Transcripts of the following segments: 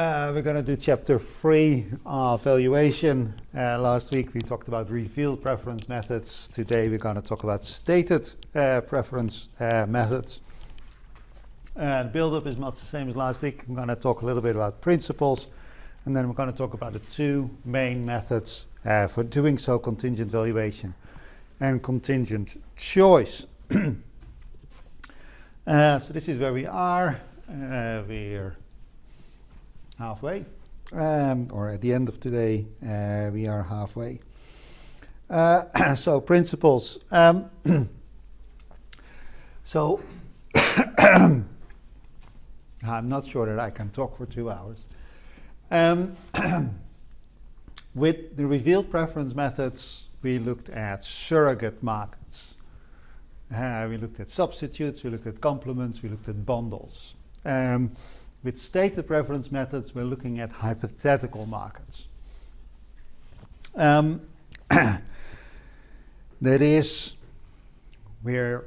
We're going to do chapter 3 of valuation. Last week we talked about revealed preference methods. Today we're going to talk about stated preference methods. The build-up is much the same as last week. I'm going to talk a little bit about principles, and then we're going to talk about the two main methods for doing so: contingent valuation and contingent choice. So this is where we are. We're halfway, or at the end of today, we are halfway. So principles. So I'm not sure that I can talk for 2 hours. With the revealed preference methods, we looked at surrogate markets. We looked at substitutes, we looked at complements, we looked at bundles. With stated preference methods, we're looking at hypothetical markets. That is, we're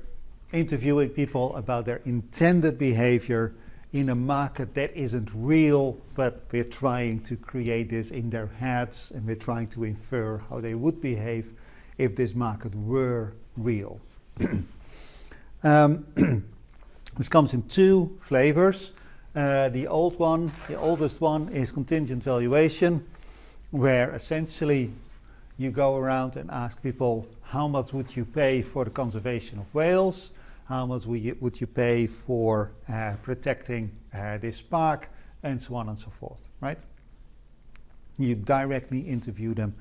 interviewing people about their intended behavior in a market that isn't real, but we're trying to create this in their heads, and we're trying to infer how they would behave if this market were real. This comes in two flavors. The oldest one is contingent valuation, where essentially you go around and ask people, how much would you pay for the conservation of whales? How much would you pay for protecting this park? And so on and so forth, right? You directly interview them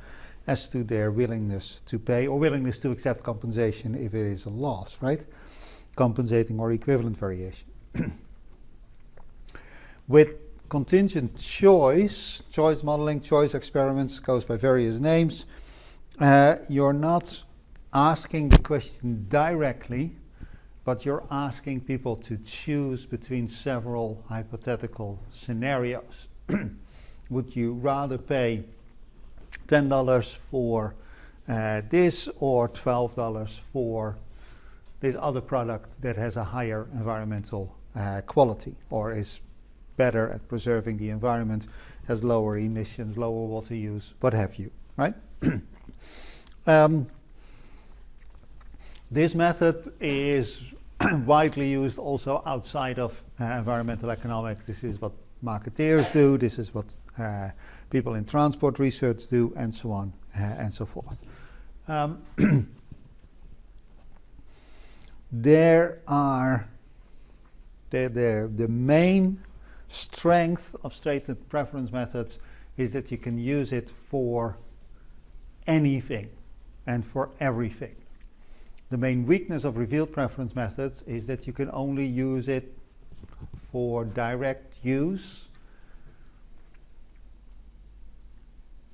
as to their willingness to pay or willingness to accept compensation if it is a loss, right? Compensating or equivalent variation. With contingent choice modeling, choice experiments, goes by various names. You're not asking the question directly, but you're asking people to choose between several hypothetical scenarios. Would you rather pay $10 for this or $12 for this other product that has a higher environmental quality or is better at preserving the environment, has lower emissions, lower water use, what have you, right? This method is widely used also outside of environmental economics. This is what marketeers do, this is what people in transport research do, and so on and so forth. There are the main strength of stated preference methods is that you can use it for anything and for everything. The main weakness of revealed preference methods is that you can only use it for direct use.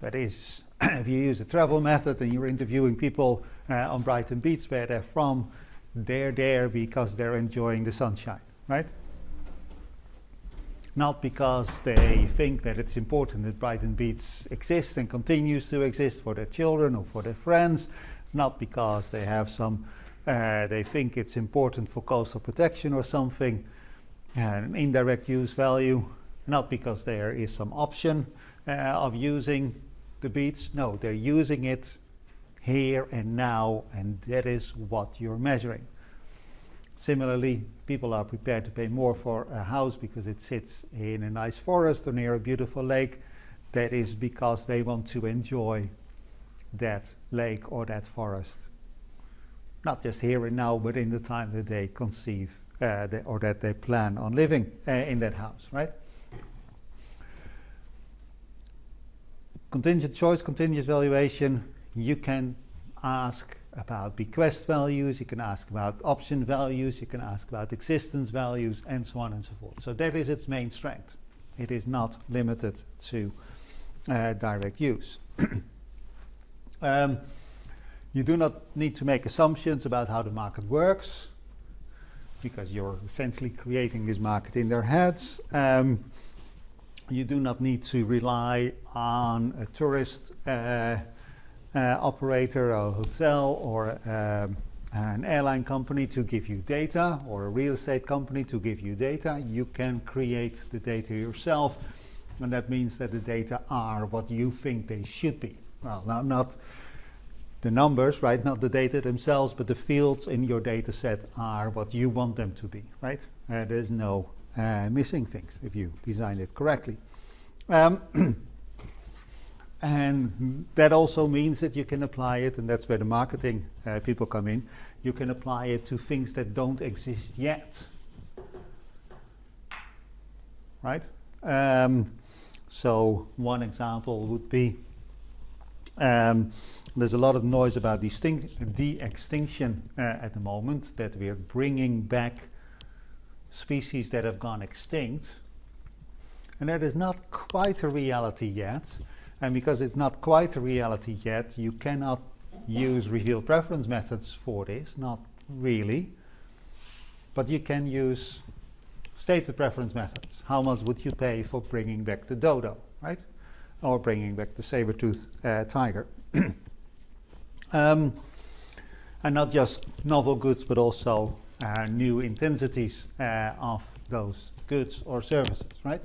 That is, if you use a travel method and you're interviewing people on Brighton Beach where they're from, they're there because they're enjoying the sunshine, right? Not because they think that it's important that Brighton Beach exists and continues to exist for their children or for their friends. It's not because they have they think it's important for coastal protection or something, an indirect use value. Not because there is some option of using the beach. No, they're using it here and now, and that is what you're measuring. Similarly, people are prepared to pay more for a house because it sits in a nice forest or near a beautiful lake. That is because they want to enjoy that lake or that forest. Not just here and now, but in the time that they conceive or that they plan on living in that house, right? Contingent choice, contingent valuation, you can ask about bequest values, you can ask about option values, you can ask about existence values, and so on and so forth. So that is its main strength. It is not limited to direct use. You do not need to make assumptions about how the market works, because you're essentially creating this market in their heads. You do not need to rely on a tourist operator or a hotel or an airline company to give you data, or a real estate company to give you data. You can create the data yourself And that means that the data are what you think they should be. Well, not the numbers, right? Not the data themselves, but the fields in your data set are what you want them to be, right? There's no missing things if you design it correctly. And that also means that you can apply it, and that's where the marketing people come in. You can apply it to things that don't exist yet, right? So one example would be, there's a lot of noise about de-extinction at the moment, that we are bringing back species that have gone extinct. And that is not quite a reality yet. And because it's not quite a reality yet, you cannot use revealed preference methods for this, not really. But you can use stated preference methods. How much would you pay for bringing back the dodo, right? Or bringing back the saber-toothed tiger. And not just novel goods, but also new intensities of those goods or services, right?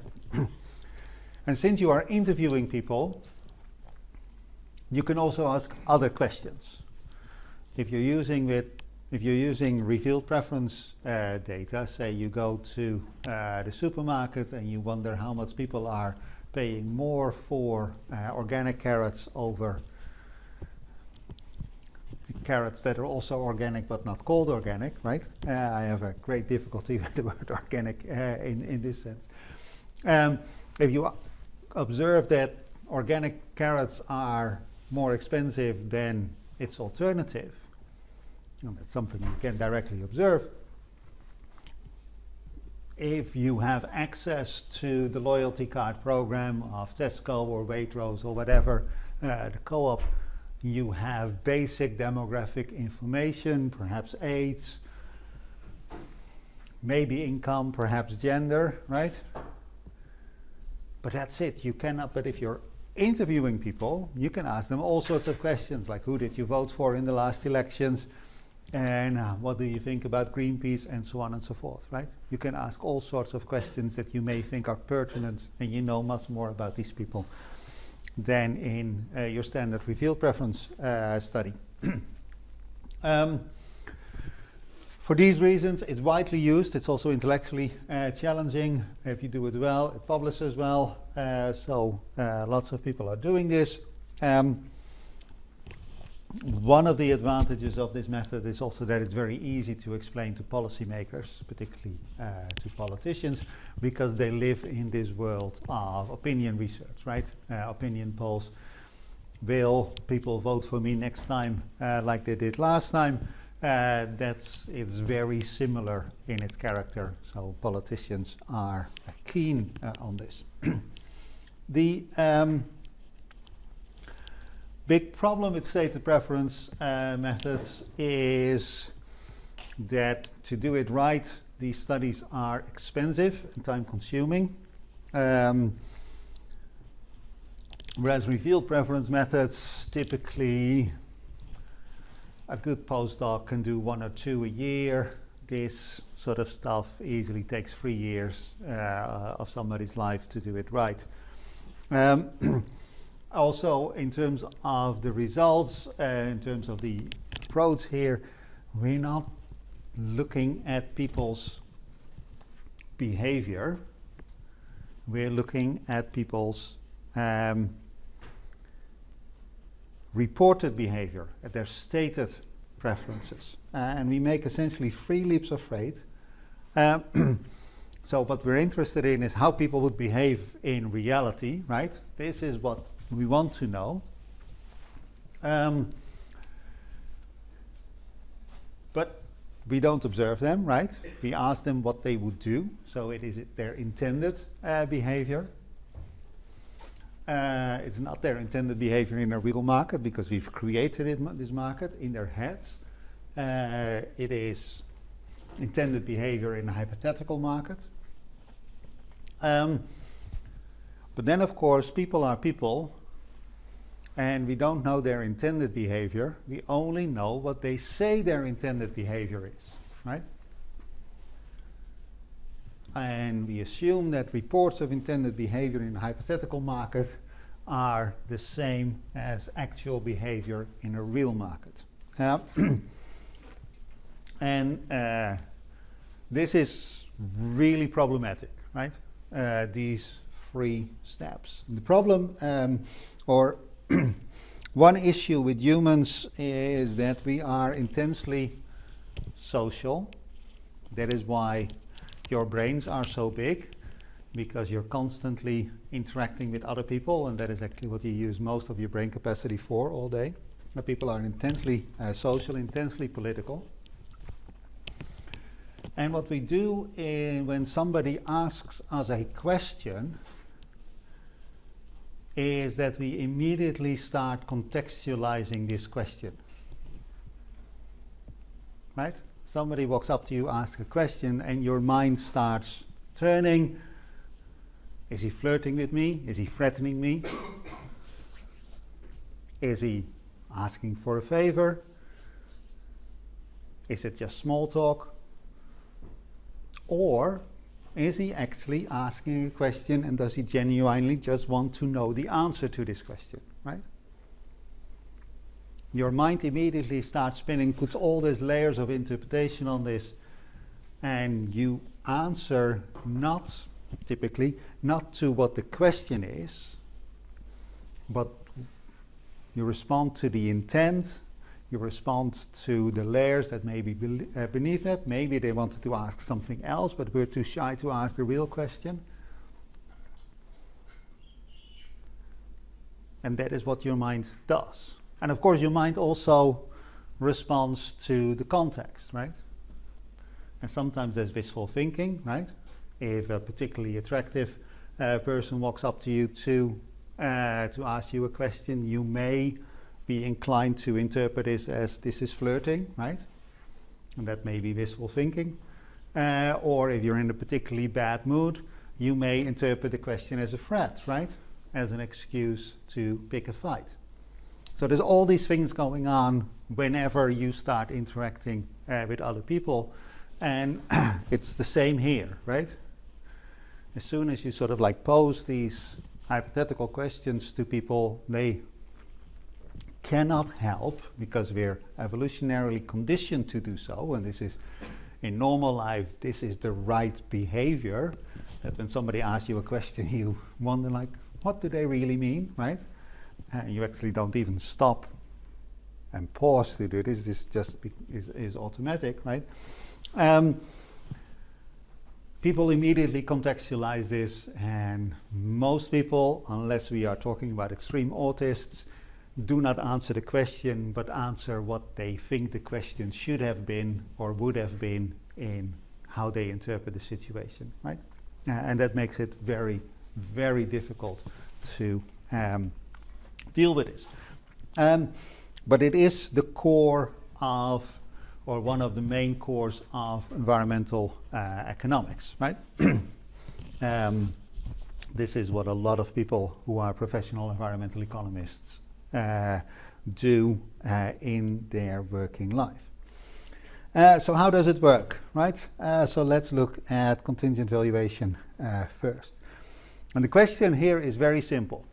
And since you are interviewing people, you can also ask other questions. If you're using revealed preference data, say you go to the supermarket and you wonder how much people are paying more for organic carrots over carrots that are also organic but not called organic, right? I have a great difficulty with the word organic in this sense. If you observe that organic carrots are more expensive than its alternative, and that's something you can directly observe. If you have access to the loyalty card program of Tesco or Waitrose or whatever, the co-op, you have basic demographic information, perhaps age, maybe income, perhaps gender, right? But that's it. You cannot, but if you're interviewing people, you can ask them all sorts of questions, like who did you vote for in the last elections, and what do you think about Greenpeace, and so on and so forth, right? You can ask all sorts of questions that you may think are pertinent, and you know much more about these people than in your standard revealed preference study. For these reasons, it's widely used. It's also intellectually challenging. If you do it well, it publishes well. So lots of people are doing this. One of the advantages of this method is also that it's very easy to explain to policymakers, particularly to politicians, because they live in this world of opinion research, right? Opinion polls. Will people vote for me next time like they did last time? It's very similar in its character, so politicians are keen on this. The big problem with stated preference methods is that to do it right, these studies are expensive and time-consuming. Whereas revealed preference methods, typically a good postdoc can do 1 or 2 a year. This sort of stuff easily takes 3 years of somebody's life to do it right. Also, in terms of the results, in terms of the approach here, we're not looking at people's behavior. We're looking at people's reported behavior, at their stated preferences. And we make essentially 3 leaps of faith. So what we're interested in is how people would behave in reality, right? This is what we want to know. But we don't observe them, right? We ask them what they would do. So it is their intended behavior. It's not their intended behavior in a real market because we've created this market in their heads. It is intended behavior in a hypothetical market. But then, of course, people are people, and we don't know their intended behavior. We only know what they say their intended behavior is, right? and we assume that reports of intended behavior in a hypothetical market are the same as actual behavior in a real market. And this is really problematic, right? These 3 steps. The problem, or one issue with humans is that we are intensely social. That is why your brains are so big, because you're constantly interacting with other people, and that is actually what you use most of your brain capacity for all day. People are intensely social, intensely political. And what we do when somebody asks us a question is that we immediately start contextualizing this question. Right? Somebody walks up to you, asks a question, and your mind starts turning. Is he flirting with me? Is he threatening me? Is he asking for a favor? Is it just small talk? Or is he actually asking a question, and does he genuinely just want to know the answer to this question, right? Your mind immediately starts spinning, puts all these layers of interpretation on this, and you answer typically not to what the question is, but you respond to the intent, you respond to the layers that may be beneath it. Maybe they wanted to ask something else, but we're too shy to ask the real question. And that is what your mind does. And of course, your mind also responds to the context, right? And sometimes there's wishful thinking, right? If a particularly attractive person walks up to you to ask you a question, you may be inclined to interpret this as this is flirting, right? And that may be wishful thinking. Or if you're in a particularly bad mood, you may interpret the question as a threat, right? As an excuse to pick a fight. So there's all these things going on whenever you start interacting with other people. And it's the same here, right? As soon as you sort of like pose these hypothetical questions to people, they cannot help, because we're evolutionarily conditioned to do so, and this is, in normal life, this is the right behavior, that when somebody asks you a question, you wonder like, what do they really mean, right? And you actually don't even stop and pause to do this. This just is automatic, right? People immediately contextualize this, and most people, unless we are talking about extreme autists, do not answer the question, but answer what they think the question should have been or would have been in how they interpret the situation, right? And that makes it very, very difficult to deal with this. But it is the core of, or one of the main cores of environmental economics, right? This is what a lot of people who are professional environmental economists do in their working life. So how does it work, right? So let's look at contingent valuation first. And the question here is very simple.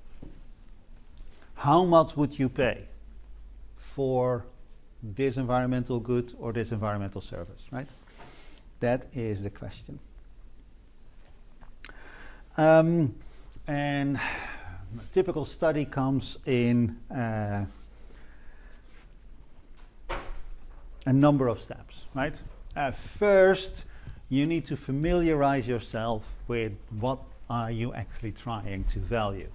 How much would you pay for this environmental good or this environmental service, right? That is the question. And a typical study comes in a number of steps, right? First, you need to familiarize yourself with what are you actually trying to value.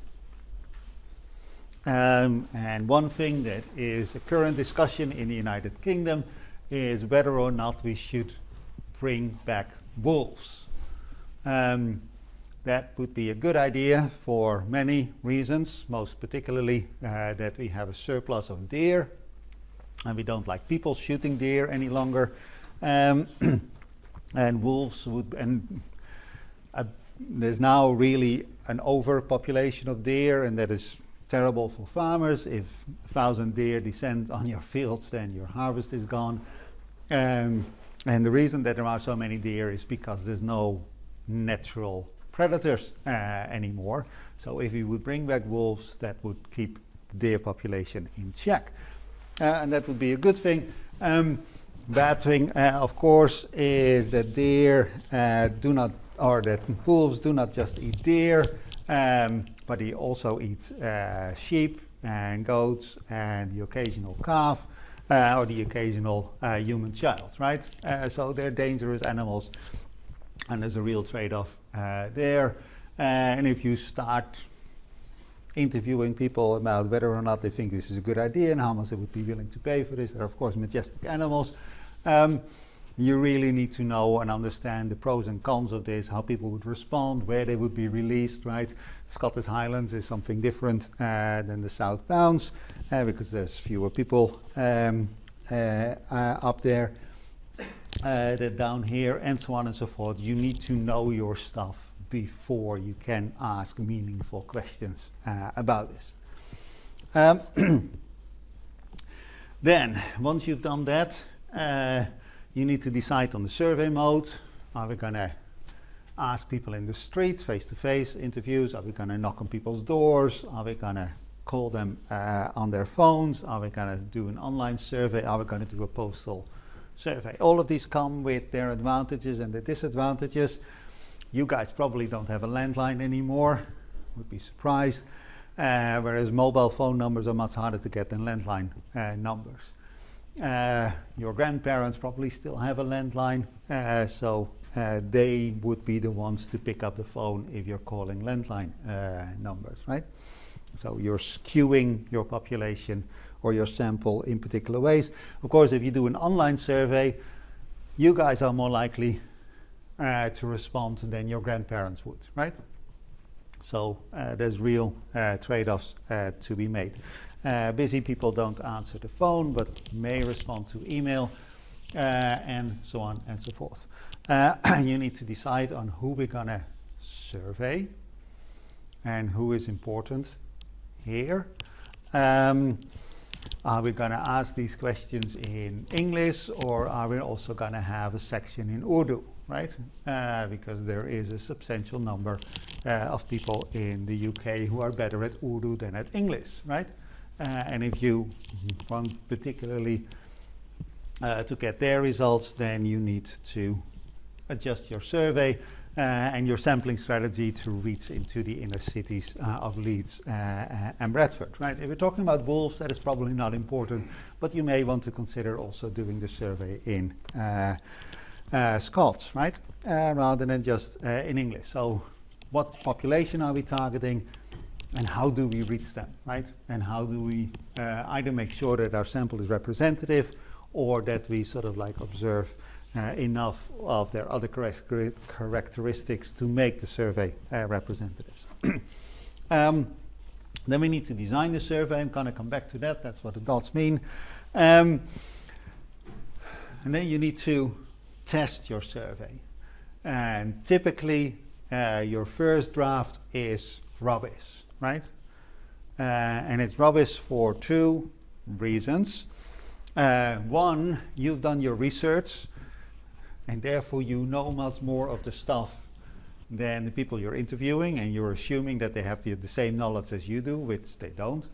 And one thing that is a current discussion in the United Kingdom is whether or not we should bring back wolves. That would be a good idea for many reasons, most particularly that we have a surplus of deer, and we don't like people shooting deer any longer. And wolves would, and there's now really an overpopulation of deer, and that is terrible for farmers. If 1,000 deer descend on your fields, then your harvest is gone. And the reason that there are so many deer is because there's no natural predators anymore. So if you would bring back wolves, that would keep the deer population in check. And that would be a good thing. Bad thing, of course, is that deer that wolves do not just eat deer, but they also eat sheep and goats and the occasional calf or the occasional human child, right? So they're dangerous animals, and there's a real trade-off there. And if you start interviewing people about whether or not they think this is a good idea and how much they would be willing to pay for this, they're of course majestic animals. You really need to know and understand the pros and cons of this, how people would respond, where they would be released, right? Scottish Highlands is something different than the South Downs because there's fewer people up there than down here, and so on and so forth. You need to know your stuff before you can ask meaningful questions about this. Then, once you've done that, you need to decide on the survey mode. Are we going to ask people in the street, face-to-face interviews? Are we going to knock on people's doors? Are we going to call them on their phones? Are we going to do an online survey? Are we going to do a postal survey? All of these come with their advantages and their disadvantages. You guys probably don't have a landline anymore, would be surprised, whereas mobile phone numbers are much harder to get than landline numbers. Your grandparents probably still have a landline, so they would be the ones to pick up the phone if you're calling landline numbers, right? So you're skewing your population or your sample in particular ways. Of course, if you do an online survey, you guys are more likely to respond than your grandparents would, right? So there's real trade-offs to be made. Busy people don't answer the phone, but may respond to email, and so on and so forth. You need to decide on who we're going to survey and who is important here. Are we going to ask these questions in English, or are we also going to have a section in Urdu, right? Because there is a substantial number of people in the UK who are better at Urdu than at English, right? And if you want particularly to get their results, then you need to adjust your survey and your sampling strategy to reach into the inner cities of Leeds and Bradford, right? If we're talking about wolves, that is probably not important, but you may want to consider also doing the survey in Scots, right? Rather than just in English. So what population are we targeting, and how do we reach them, right? And how do we either make sure that our sample is representative, or that we sort of like observe enough of their other characteristics to make the survey representative. Then we need to design the survey. I'm going to come back to that. That's what the dots mean. And then you need to test your survey. And typically, your first draft is rubbish, right? And it's rubbish for two reasons. One, you've done your research, and therefore you know much more of the stuff than the people you're interviewing, and you're assuming that they have the same knowledge as you do, which they don't.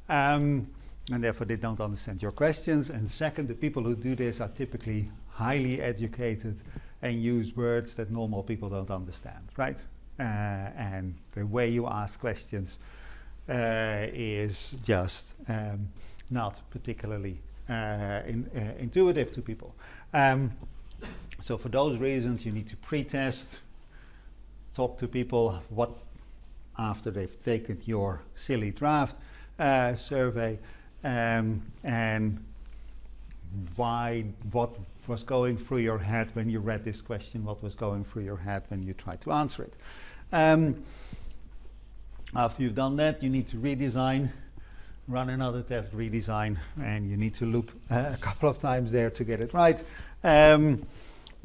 And therefore they don't understand your questions. And second, the people who do this are typically highly educated and use words that normal people don't understand, right? And the way you ask questions is just not particularly intuitive to people. So for those reasons, you need to pre-test, talk to people after they've taken your silly draft survey, and what was going through your head when you read this question, what was going through your head when you tried to answer it. After you've done that, you need to redesign, run another test, redesign, and you need to loop a couple of times there to get it right.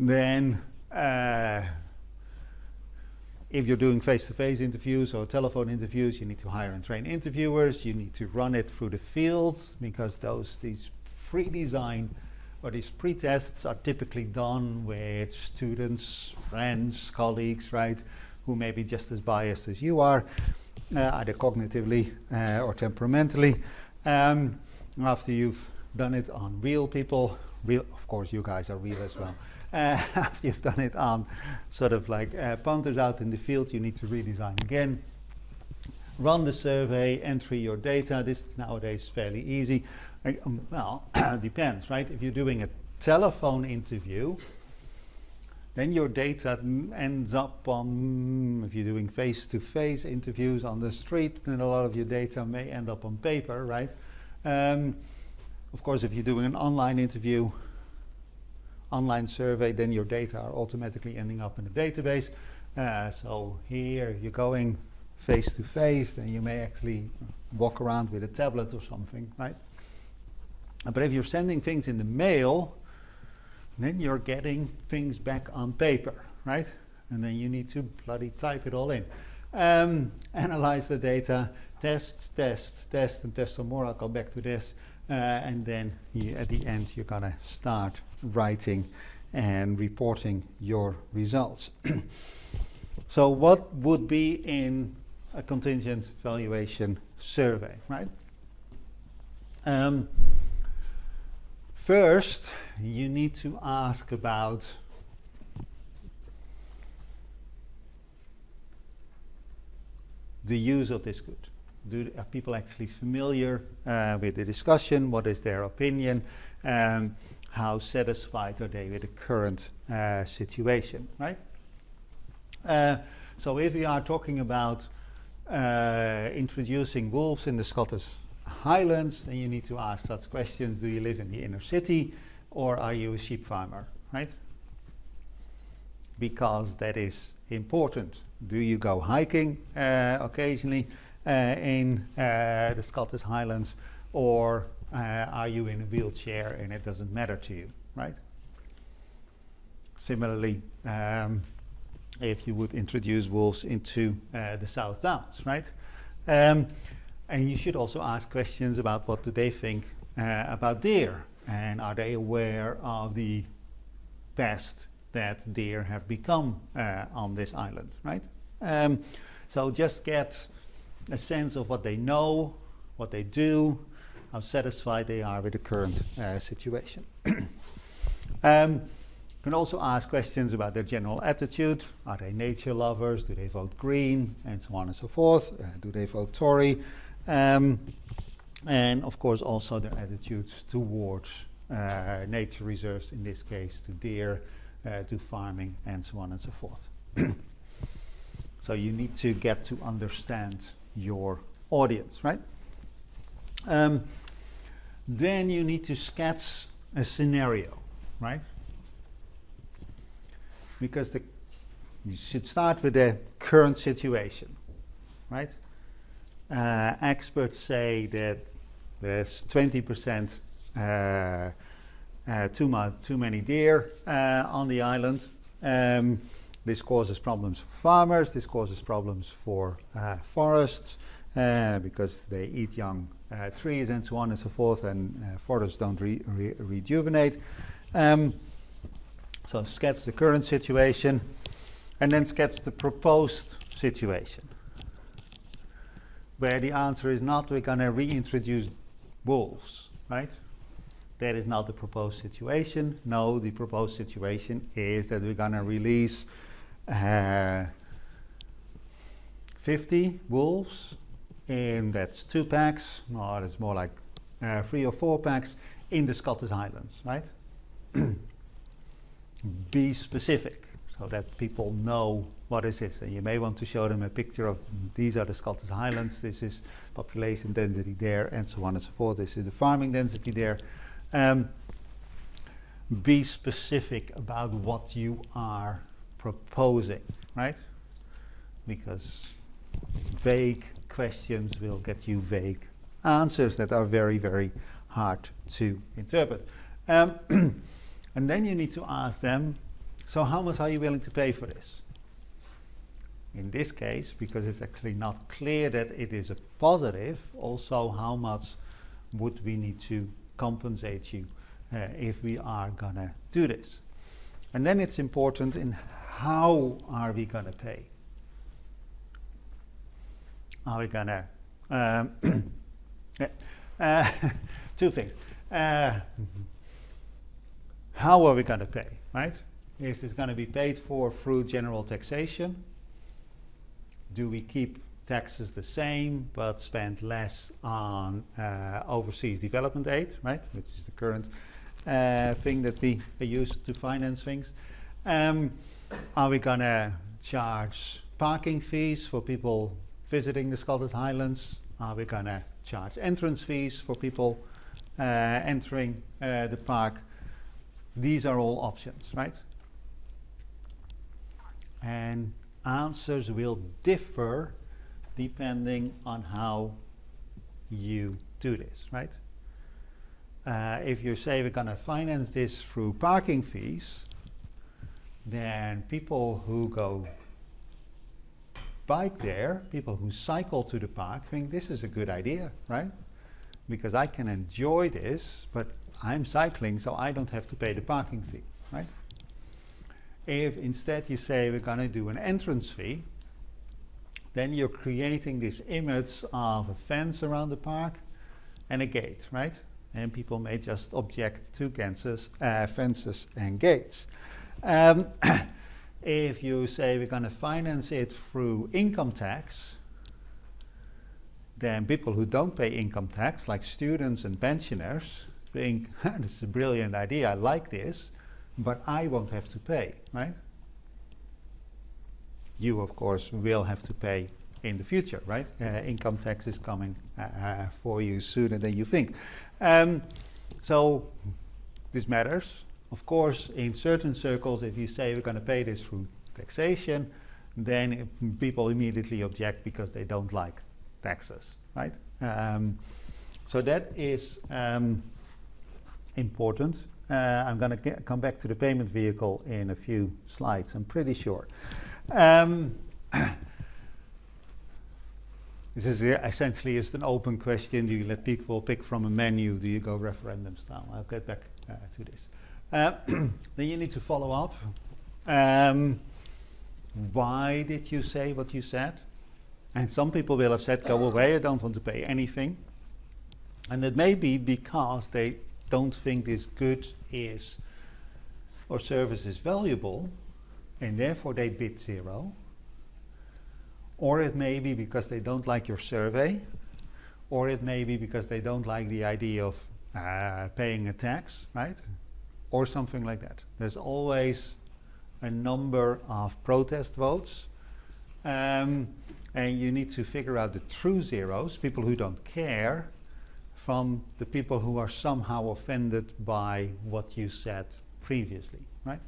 Then if you're doing face-to-face interviews or telephone interviews, you need to hire and train interviewers. You need to run it through the fields, because these pre-designed or these pre-tests are typically done with students, friends, colleagues, right, who may be just as biased as you are, either cognitively or temperamentally. After you've done it on real people, of course you guys are real as well. After you've done it on sort of like punters out in the field, you need to redesign again. Run the survey, enter your data. This is nowadays fairly easy. Well, depends, right? If you're doing a telephone interview, then your data ends up on, if you're doing face-to-face interviews on the street, then a lot of your data may end up on paper, right? Of course, if you're doing an online interview, online survey, then your data are automatically ending up in a database. So here you're going face-to-face, then you may actually walk around with a tablet or something, right? But if you're sending things in the mail, then you're getting things back on paper, right? And then you need to bloody type it all in. Analyze the data, test, and test some more. I'll come back to this. And then at the end, you're going to start writing and reporting your results. So what would be in a contingent valuation survey, right? First, you need to ask about the use of this good. Are people actually familiar with the discussion? What is their opinion? How satisfied are they with the current situation, right? So if we are talking about introducing wolves in the Scottish Highlands, then you need to ask such questions. Do you live in the inner city, or are you a sheep farmer, right? Because that is important. Do you go hiking occasionally in the Scottish Highlands, or are you in a wheelchair and it doesn't matter to you, right? Similarly, if you would introduce wolves into the South Downs, right? And you should also ask questions about what do they think about deer, and are they aware of the pest that deer have become on this island, right? So just get a sense of what they know, what they do, how satisfied they are with the current situation. You can also ask questions about their general attitude. Are they nature lovers? Do they vote Green? And so on and so forth. Do they vote Tory? And of course also their attitudes towards nature reserves, in this case to deer, to farming, and so on and so forth. So you need to get to understand your audience, right? Then you need to sketch a scenario, right? Because you should start with the current situation, right? Experts say that there's 20% too many deer on the island. This causes problems for farmers, this causes problems for forests, because they eat young trees and so on and so forth, and forests don't rejuvenate. So sketch the current situation, and then sketch the proposed situation, where the answer is not we're going to reintroduce wolves, right? That is not the proposed situation. No, the proposed situation is that we're going to release 50 wolves, and that's 2 packs, or it's more like 3 or 4 packs in the Scottish Highlands, right? Be specific so that people know what is this. And you may want to show them a picture of these are the Scottish Highlands, this is population density there, and so on and so forth. This is the farming density there. Be specific about what you are proposing, right? Because vague questions will get you vague answers that are very, very hard to interpret. And then you need to ask them, so how much are you willing to pay for this? In this case, because it's actually not clear that it is a positive, also how much would we need to compensate you if we are going to do this. And then it's important in how are we going to pay? Are we going to... two things. How are we going to pay, right? Is this going to be paid for through general taxation? Do we keep taxes the same but spend less on overseas development aid, right? Which is the current thing that we use to finance things. Are we going to charge parking fees for people visiting the Scottish Highlands? Are we going to charge entrance fees for people entering the park? These are all options, right? And answers will differ depending on how you do this, right? If you say we're going to finance this through parking fees, then people who go bike there, people who cycle to the park, think this is a good idea, right? Because I can enjoy this, but I'm cycling, so I don't have to pay the parking fee, right? If instead you say we're going to do an entrance fee, then you're creating this image of a fence around the park and a gate, right? And people may just object to fences and gates. If you say we're going to finance it through income tax, then people who don't pay income tax, like students and pensioners, think, this is a brilliant idea, I like this, but I won't have to pay, right? You, of course, will have to pay in the future, right? Income tax is coming for you sooner than you think. So this matters. Of course, in certain circles, if you say we're going to pay this through taxation, then people immediately object because they don't like taxes, right? So that is important. I'm going to come back to the payment vehicle in a few slides, I'm pretty sure. This is essentially just an open question. Do you let people pick from a menu? Do you go referendum style? I'll get back to this. Then you need to follow up. Why did you say what you said? And some people will have said, go away, I don't want to pay anything. And it may be because they don't think this good is or service is valuable, and therefore they bid 0. Or it may be because they don't like your survey, or it may be because they don't like the idea of paying a tax, right? Or something like that. There's always a number of protest votes, and you need to figure out the true zeros, people who don't care, from the people who are somehow offended by what you said previously, right?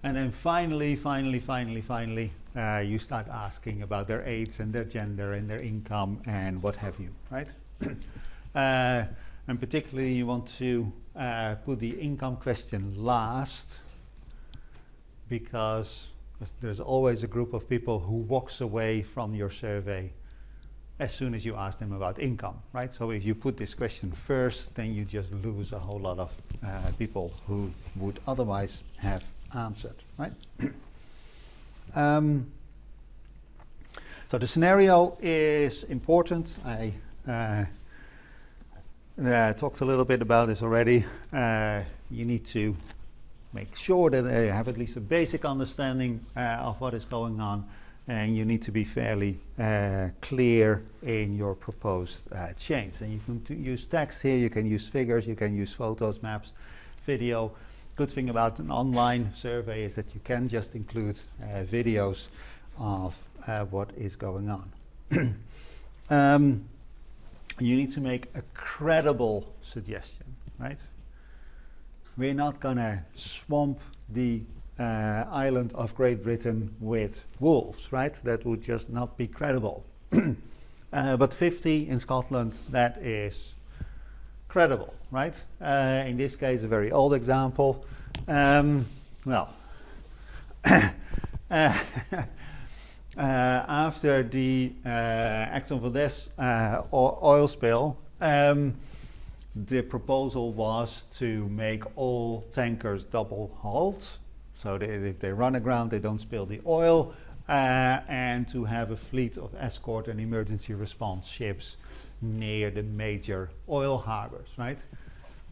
And then finally, you start asking about their age and their gender and their income and what have you, right? And particularly you want to put the income question last, because there's always a group of people who walks away from your survey as soon as you ask them about income, right? So if you put this question first, then you just lose a whole lot of people who would otherwise have answered, right? So the scenario is important. I talked a little bit about this already. You need to make sure that you have at least a basic understanding of what is going on, and you need to be fairly clear in your proposed change. And you can use text here, you can use figures, you can use photos, maps, video. Good thing about an online survey is that you can just include videos of what is going on. You need to make a credible suggestion, right? We're not going to swamp the island of Great Britain with wolves, right? That would just not be credible. But 50 in Scotland, that is credible, right? In this case, a very old example. After the Exxon Valdez oil spill, The proposal was to make all tankers double hulled, so that if they run aground they don't spill the oil, and to have a fleet of escort and emergency response ships near the major oil harbors, right?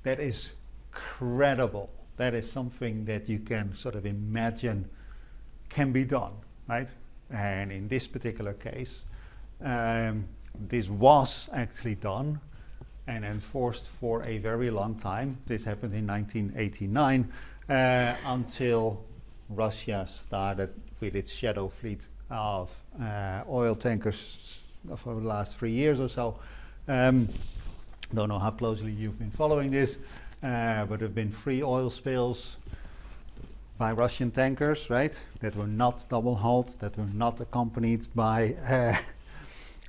That is credible. That is something that you can sort of imagine can be done, right? And in this particular case, this was actually done and enforced for a very long time. This happened in 1989 until Russia started with its shadow fleet of oil tankers for the last 3 years or so. Don't know how closely you've been following this, but there have been 3 oil spills by Russian tankers, right, that were not double hulled, that were not accompanied by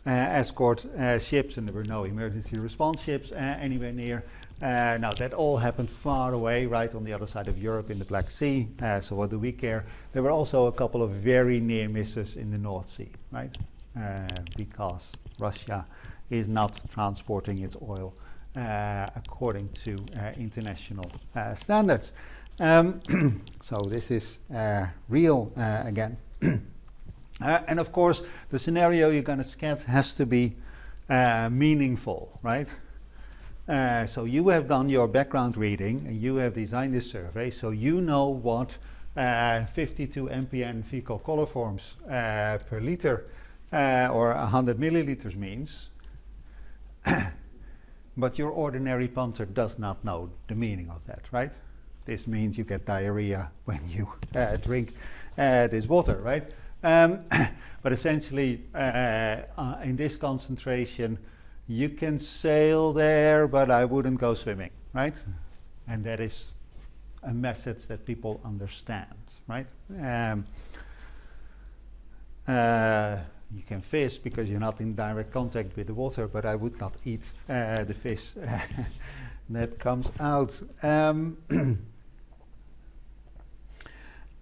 escort ships, and there were no emergency response ships anywhere near. Now that all happened far away, right on the other side of Europe in the Black Sea, so what do we care? There were also a couple of very near misses in the North Sea, right, because Russia is not transporting its oil according to international standards. So this is real again. And of course, the scenario you're going to sketch has to be meaningful, right? So you have done your background reading and you have designed this survey, so you know what 52 mpn fecal coliforms per liter or 100 milliliters means. But your ordinary punter does not know the meaning of that, right? This means you get diarrhea when you drink this water, right? But essentially, in this concentration, you can sail there, but I wouldn't go swimming, right? And that is a message that people understand, right? You can fish because you're not in direct contact with the water, but I would not eat the fish that comes out.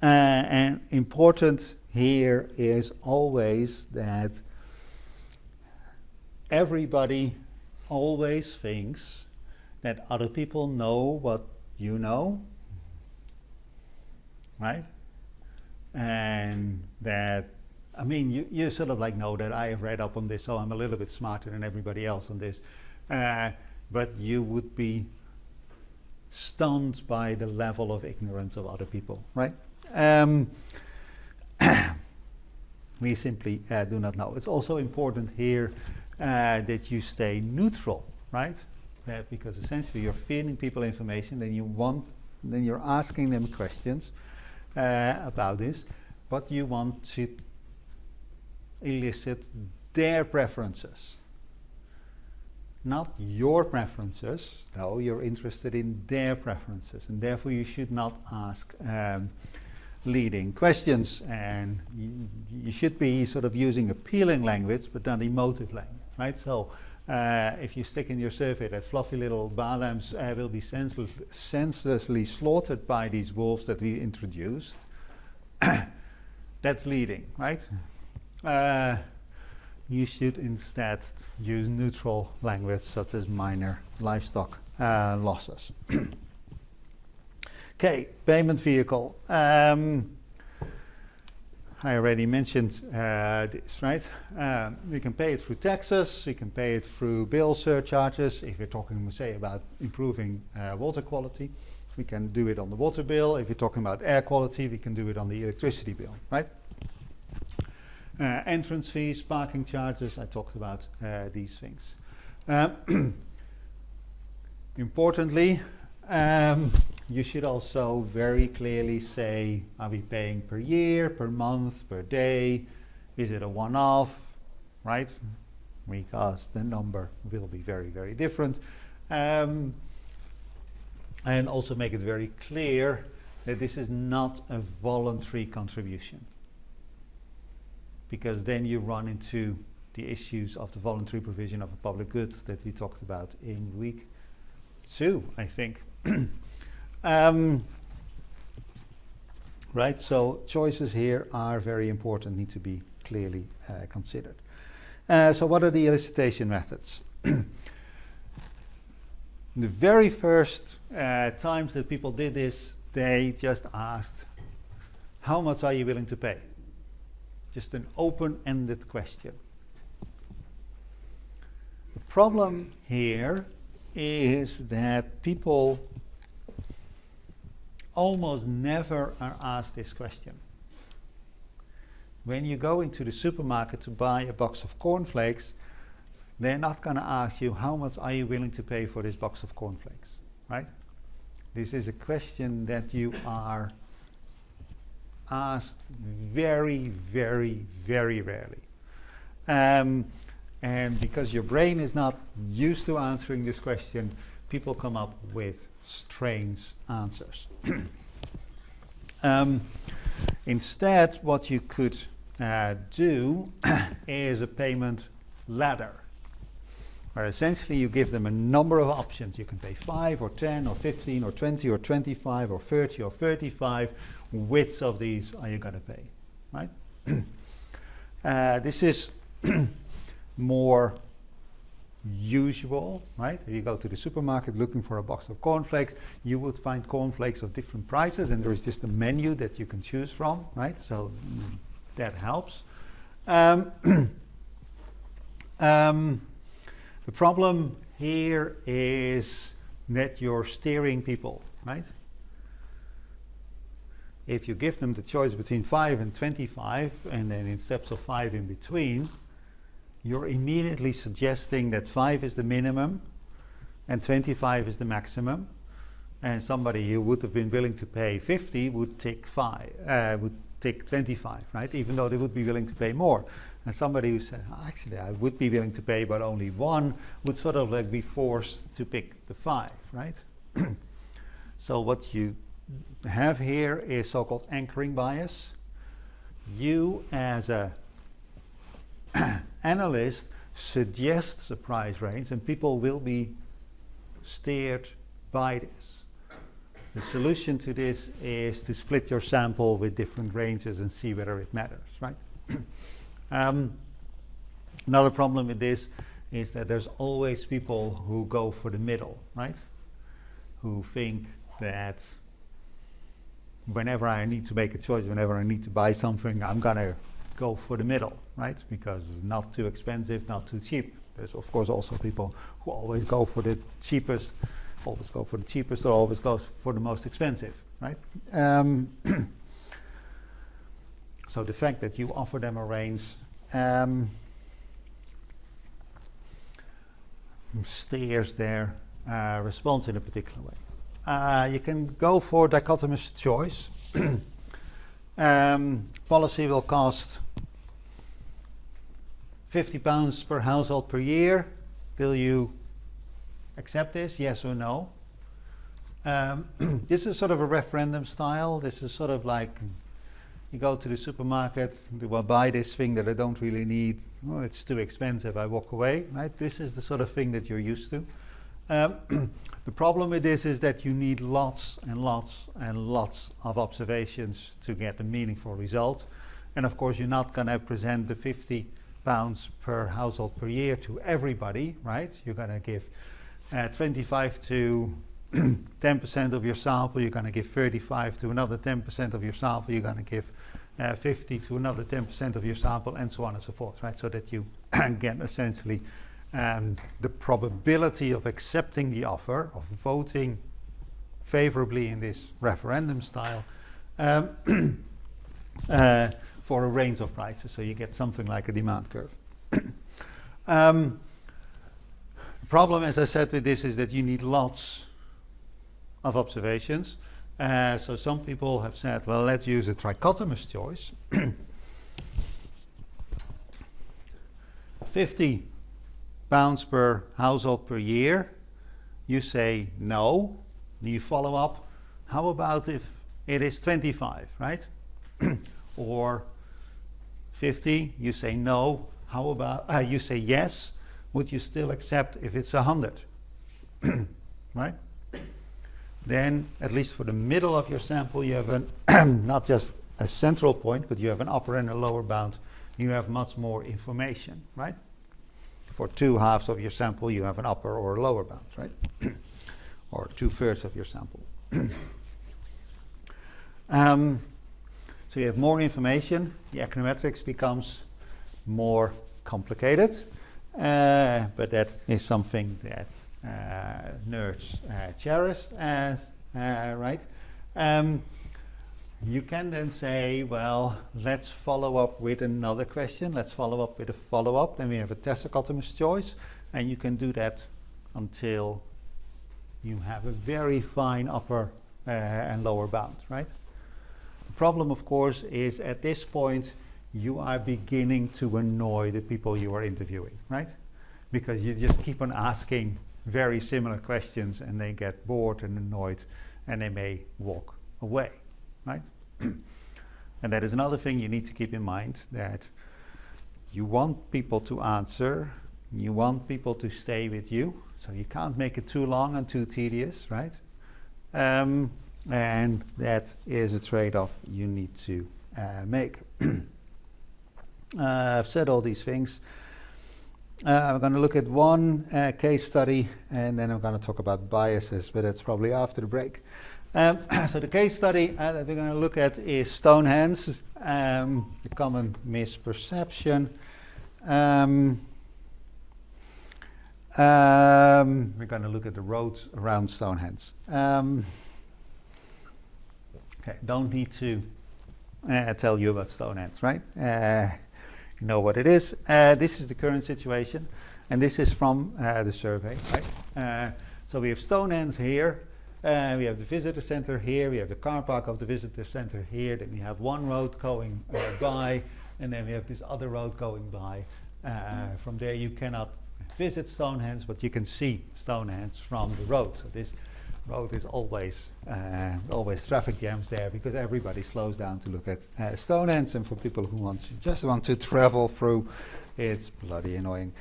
And important here is always that everybody always thinks that other people know what you know, right? And that, I mean, you sort of like know that I have read up on this, so I'm a little bit smarter than everybody else on this. But you would be stunned by the level of ignorance of other people, right? We simply do not know. It's also important here that you stay neutral, right? Because essentially you're feeding people information, then you're asking them questions about this, but you want to elicit their preferences, not your preferences. No, you're interested in their preferences, and therefore you should not ask leading questions, and you should be sort of using appealing language but not emotive language, right? So if you stick in your survey that fluffy little balams will be senselessly slaughtered by these wolves that we introduced, that's leading, right? You should instead use neutral language such as minor livestock losses. Okay, payment vehicle. I already mentioned this, right? We can pay it through taxes, we can pay it through bill surcharges. If you're talking, say, about improving water quality, we can do it on the water bill. If you're talking about air quality, we can do it on the electricity bill, right? Entrance fees, parking charges, I talked about these things. Importantly, you should also very clearly say, are we paying per year, per month, per day? Is it a one-off, right? Because the number will be very, very different. And also make it very clear that this is not a voluntary contribution, because then you run into the issues of the voluntary provision of a public good that we talked about in week 2, I think. Right, so choices here are very important, need to be clearly considered. So what are the elicitation methods? The very first times that people did this, they just asked, how much are you willing to pay? Just an open-ended question. The problem here is that people almost never are asked this question. When you go into the supermarket to buy a box of cornflakes, they're not going to ask you, how much are you willing to pay for this box of cornflakes, right? This is a question that you are asked very, very, very rarely. And because your brain is not used to answering this question, people come up with strange answers. Instead, what you could do is a payment ladder, where essentially you give them a number of options. You can pay 5 or 10 or 15 or 20 or 25 or 30 or 35. Which of these are you going to pay, right? This is more usual, right? If you go to the supermarket looking for a box of cornflakes, you would find cornflakes of different prices, and there is just a menu that you can choose from, right? So that helps. The problem here is that you're steering people, right? If you give them the choice between 5 and 25, and then in steps of 5 in between, you're immediately suggesting that 5 is the minimum and 25 is the maximum. And somebody who would have been willing to pay 50 would take 25, right? Even though they would be willing to pay more. And somebody who said, actually, I would be willing to pay, but only 1, would sort of like be forced to pick the 5, right? So what you have here is so-called anchoring bias. You, as a analyst, suggests a price range, and people will be steered by this. The solution to this is to split your sample with different ranges and see whether it matters, right? Another problem with this is that there's always people who go for the middle, right? Who think that whenever I need to make a choice, whenever I need to buy something, I'm going to go for the middle, right? Because it's not too expensive, not too cheap. There's of course also people who always go for the cheapest, or always goes for the most expensive, right? So the fact that you offer them a range steers their response in a particular way. You can go for dichotomous choice. Policy will cost £50 per household per year. Will you accept this? Yes or no? This is sort of a referendum style. This is sort of like you go to the supermarket, do I buy this thing that I don't really need? Oh, it's too expensive, I walk away, right? This is the sort of thing that you're used to. The problem with this is that you need lots and lots and lots of observations to get a meaningful result. And of course, you're not going to present the £50 per household per year to everybody, right? You're going to give 25 to 10% of your sample, you're going to give 35 to another 10% of your sample, you're going to give 50 to another 10% of your sample, and so on and so forth, right? So that you get essentially the probability of accepting the offer, of voting favorably in this referendum style for a range of prices. So you get something like a demand curve. The problem, as I said, with this is that you need lots of observations. So some people have said, well, let's use a trichotomous choice. 50 pounds per household per year. You say no. You follow up. How about if it is 25, right? Or 50, you say no. How about, you say yes. Would you still accept if it's 100? Right? Then, at least for the middle of your sample, you have an not just a central point, but you have an upper and a lower bound. You have much more information, right? For two halves of your sample, you have an upper or a lower bound, right? or 2/3 of your sample. So you have more information, the econometrics becomes more complicated, but that is something that nerds cherish, right? You can then say, well, let's follow up with another question. Let's follow up with a follow-up. Then we have a test-dichotomous choice, and you can do that until you have a very fine upper and lower bound, right? The problem, of course, is at this point, you are beginning to annoy the people you are interviewing, right? Because you just keep on asking very similar questions, and they get bored and annoyed, and they may walk away, right? And that is another thing you need to keep in mind, that you want people to answer, you want people to stay with you, so you can't make it too long and too tedious, right? And that is a trade-off you need to make. I've said all these things. I'm going to look at one case study, and then I'm going to talk about biases, but that's probably after the break. So the case study that we're going to look at is Stonehenge, the common misperception. We're going to look at the roads around Stonehenge. Okay, don't need to tell you about Stonehenge, right? You know what it is. This is the current situation, and this is from the survey, right? So we have Stonehenge here. We have the visitor center here, we have the car park of the visitor center here, then we have one road going by, and then we have this other road going by. From there you cannot visit Stonehenge, but you can see Stonehenge from the road. So this road is always traffic jams there, because everybody slows down to look at Stonehenge, and for people who just want to travel through, it's bloody annoying.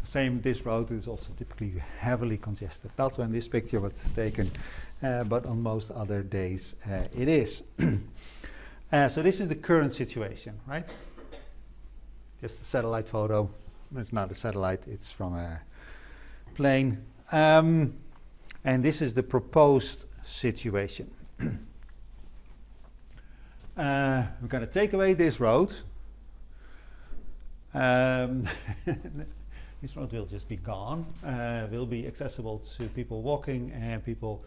Same, this road is also typically heavily congested. Not when this picture was taken, but on most other days it is. So this is the current situation, right? Just a satellite photo. It's not a satellite, it's from a plane. And this is the proposed situation. We're going to take away this road. This road will just be gone, will be accessible to people walking and people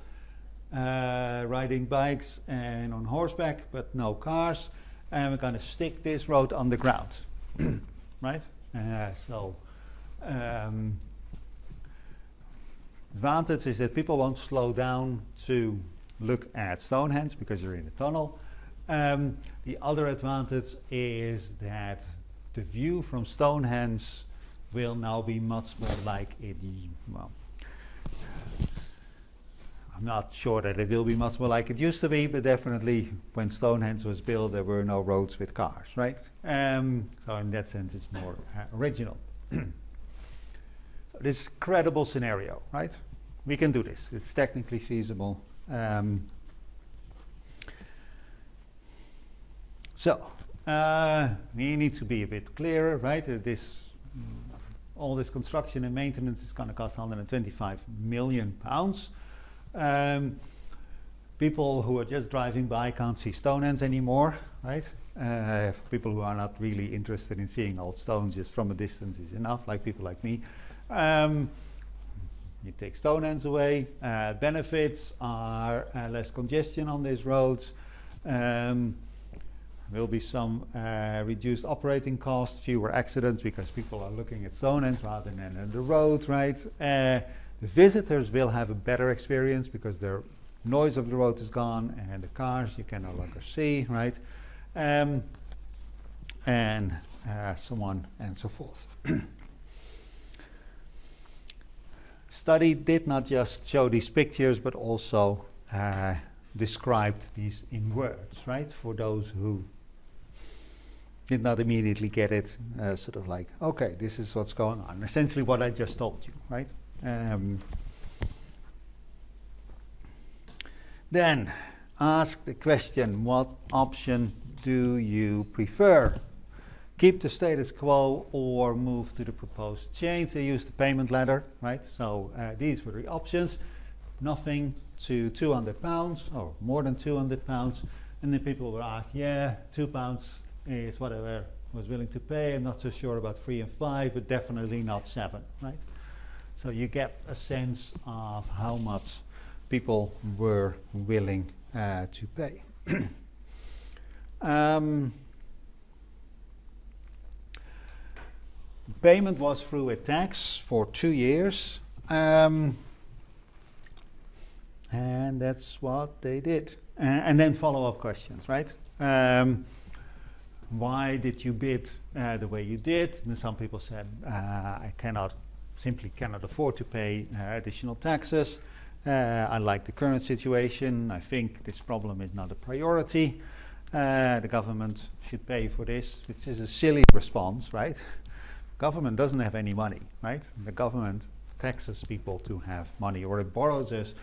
riding bikes and on horseback, but no cars. And we're going to stick this road on the ground, right? Advantage is that people won't slow down to look at Stonehenge because you're in a tunnel. The other advantage is that the view from Stonehenge will now be much more like it, well, I'm not sure that it will be much more like it used to be, but definitely when Stonehenge was built there were no roads with cars, right? So in that sense it's more original. So this credible scenario, right? We can do this, it's technically feasible. We need to be a bit clearer, right? All this construction and maintenance is going to cost £125 million. People who are just driving by can't see Stonehenge anymore, right? People who are not really interested in seeing old stones just from a distance is enough, like people like me. You take Stonehenge away. Benefits are less congestion on these roads. Will be some reduced operating costs, fewer accidents because people are looking at Stonehenge rather than at the road, right? The visitors will have a better experience because the noise of the road is gone and the cars you can no longer see, right? And so on and so forth. Study did not just show these pictures but also described these in words, right? For those who did not immediately get it, sort of like, okay, this is what's going on. Essentially what I just told you, right? Then ask the question, what option do you prefer? Keep the status quo or move to the proposed change? They use the payment ladder, right? So these were the options. nothing to £200 or more than £200, and then people were asked, yeah, £2 is what I was willing to pay. I'm not so sure about 3 and 5, but definitely not 7, right? So you get a sense of how much people were willing to pay. Payment was through a tax for 2 years, and that's what they did. And then follow-up questions, right? Why did you bid the way you did? And some people said, I simply cannot afford to pay additional taxes. I like the current situation. I think this problem is not a priority. The government should pay for this, which is a silly response, right? Government doesn't have any money, right? The government taxes people to have money, or it borrows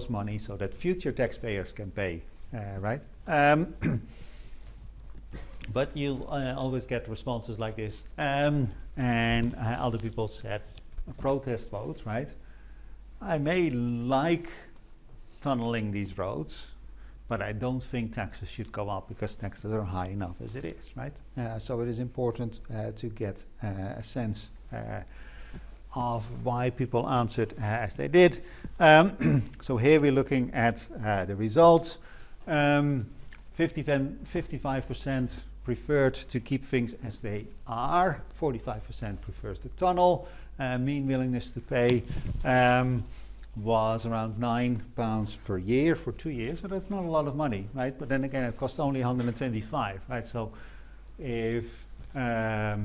money so that future taxpayers can pay, right? But you always get responses like this, and other people said a protest vote, right? I may like tunneling these roads, but I don't think taxes should go up because taxes are high enough as it is, right? So it is important to get a sense of why people answered as they did. So here we're looking at the results. 55% preferred to keep things as they are. 45% prefers the tunnel. Mean willingness to pay was around £9 per year for 2 years, so that's not a lot of money, right? But then again, it costs only 125, right? So if how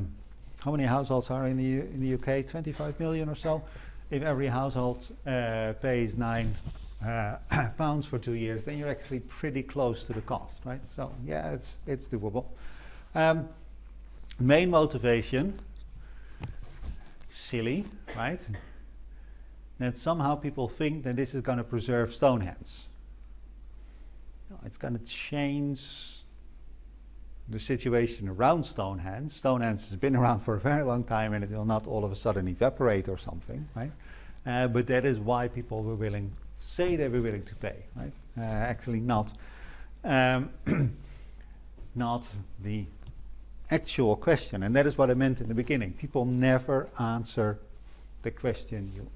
many households are in the UK? 25 million or so. If every household pays £9 for 2 years, then you're actually pretty close to the cost, right? So yeah, it's doable. Main motivation, silly, right? That somehow people think that this is going to preserve Stonehenge. No, it's going to change the situation around Stonehenge. Stonehenge has been around for a very long time, and it will not all of a sudden evaporate or something, right? But that is why people were willing, say they were willing to pay, right? Actually not the actual question, and that is what I meant in the beginning. People never answer the question. You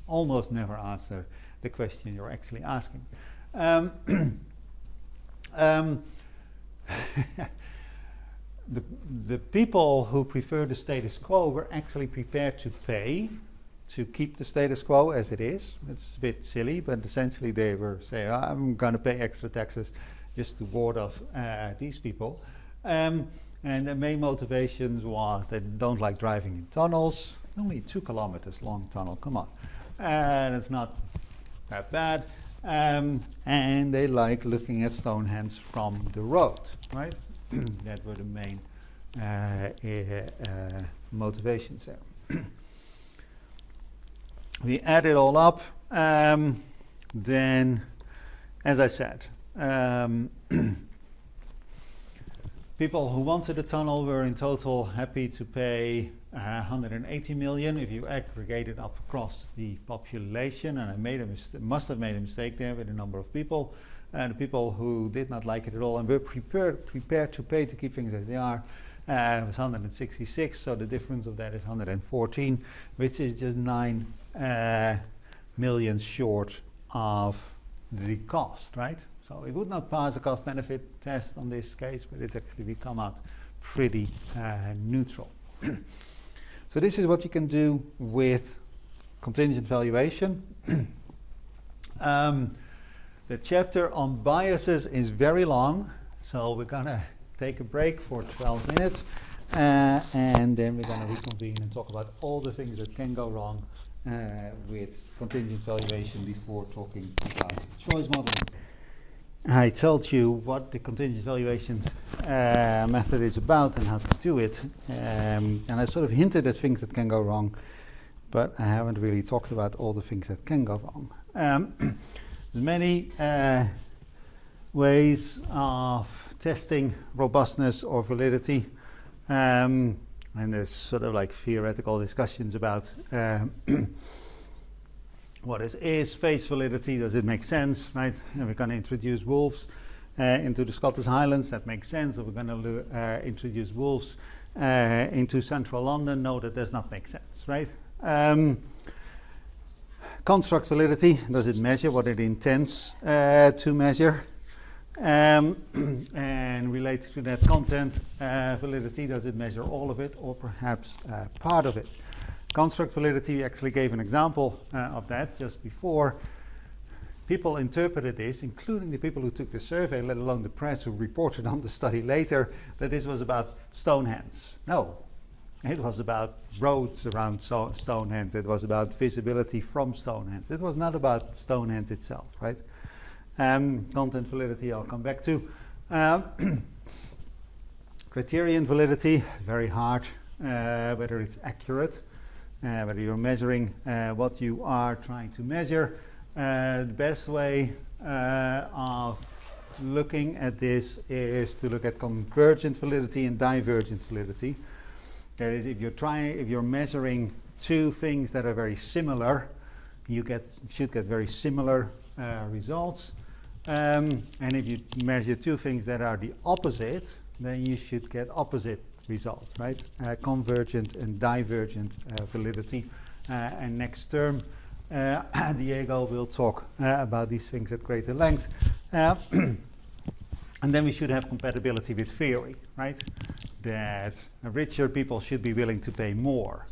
almost never answer the question you're actually asking. The people who prefer the status quo were actually prepared to pay to keep the status quo as it is. It's a bit silly, but essentially they were saying, I'm going to pay extra taxes just to ward off these people. And the main motivations was they don't like driving in tunnels. Only 2 kilometers long tunnel, come on. And it's not that bad. And they like looking at Stonehenge from the road, right? That were the main motivations there. We add it all up, then, as I said, people who wanted a tunnel were in total happy to pay 180 million if you aggregate it up across the population, and I must have made a mistake there with a number of people. And the people who did not like it at all and were prepared to pay to keep things as they are was 166, so the difference of that is 114, which is just 9 million short of the cost, right? So it would not pass a cost-benefit test on this case, but it's actually come out pretty neutral. So this is what you can do with contingent valuation. The chapter on biases is very long, so we're going to take a break for 12 minutes, and then we're going to reconvene and talk about all the things that can go wrong with contingent valuation before talking about choice modeling. I told you what the contingent valuation method is about and how to do it, and I sort of hinted at things that can go wrong, but I haven't really talked about all the things that can go wrong. There's many ways of testing robustness or validity, and there's sort of like theoretical discussions about What is face validity? Does it make sense, right? And we're going to introduce wolves into the Scottish Highlands. That makes sense. Or we're going to introduce wolves into central London. No, that does not make sense, right? Construct validity. Does it measure what it intends to measure? And related to that, content validity. Does it measure all of it or perhaps part of it? Construct validity, we actually gave an example of that just before. People interpreted this, including the people who took the survey, let alone the press who reported on the study later, that this was about Stonehenge. No, it was about roads around Stonehenge. It was about visibility from Stonehenge. It was not about Stonehenge itself, right? Content validity I'll come back to. Criterion validity, very hard, whether it's accurate. Whether you're measuring what you are trying to measure. The best way of looking at this is to look at convergent validity and divergent validity. That is, if you're measuring two things that are very similar, you should get very similar results. And if you measure two things that are the opposite, then you should get opposite results, right? Convergent and divergent validity. And next term, Diego will talk about these things at greater length. And then we should have compatibility with theory, right? That richer people should be willing to pay more.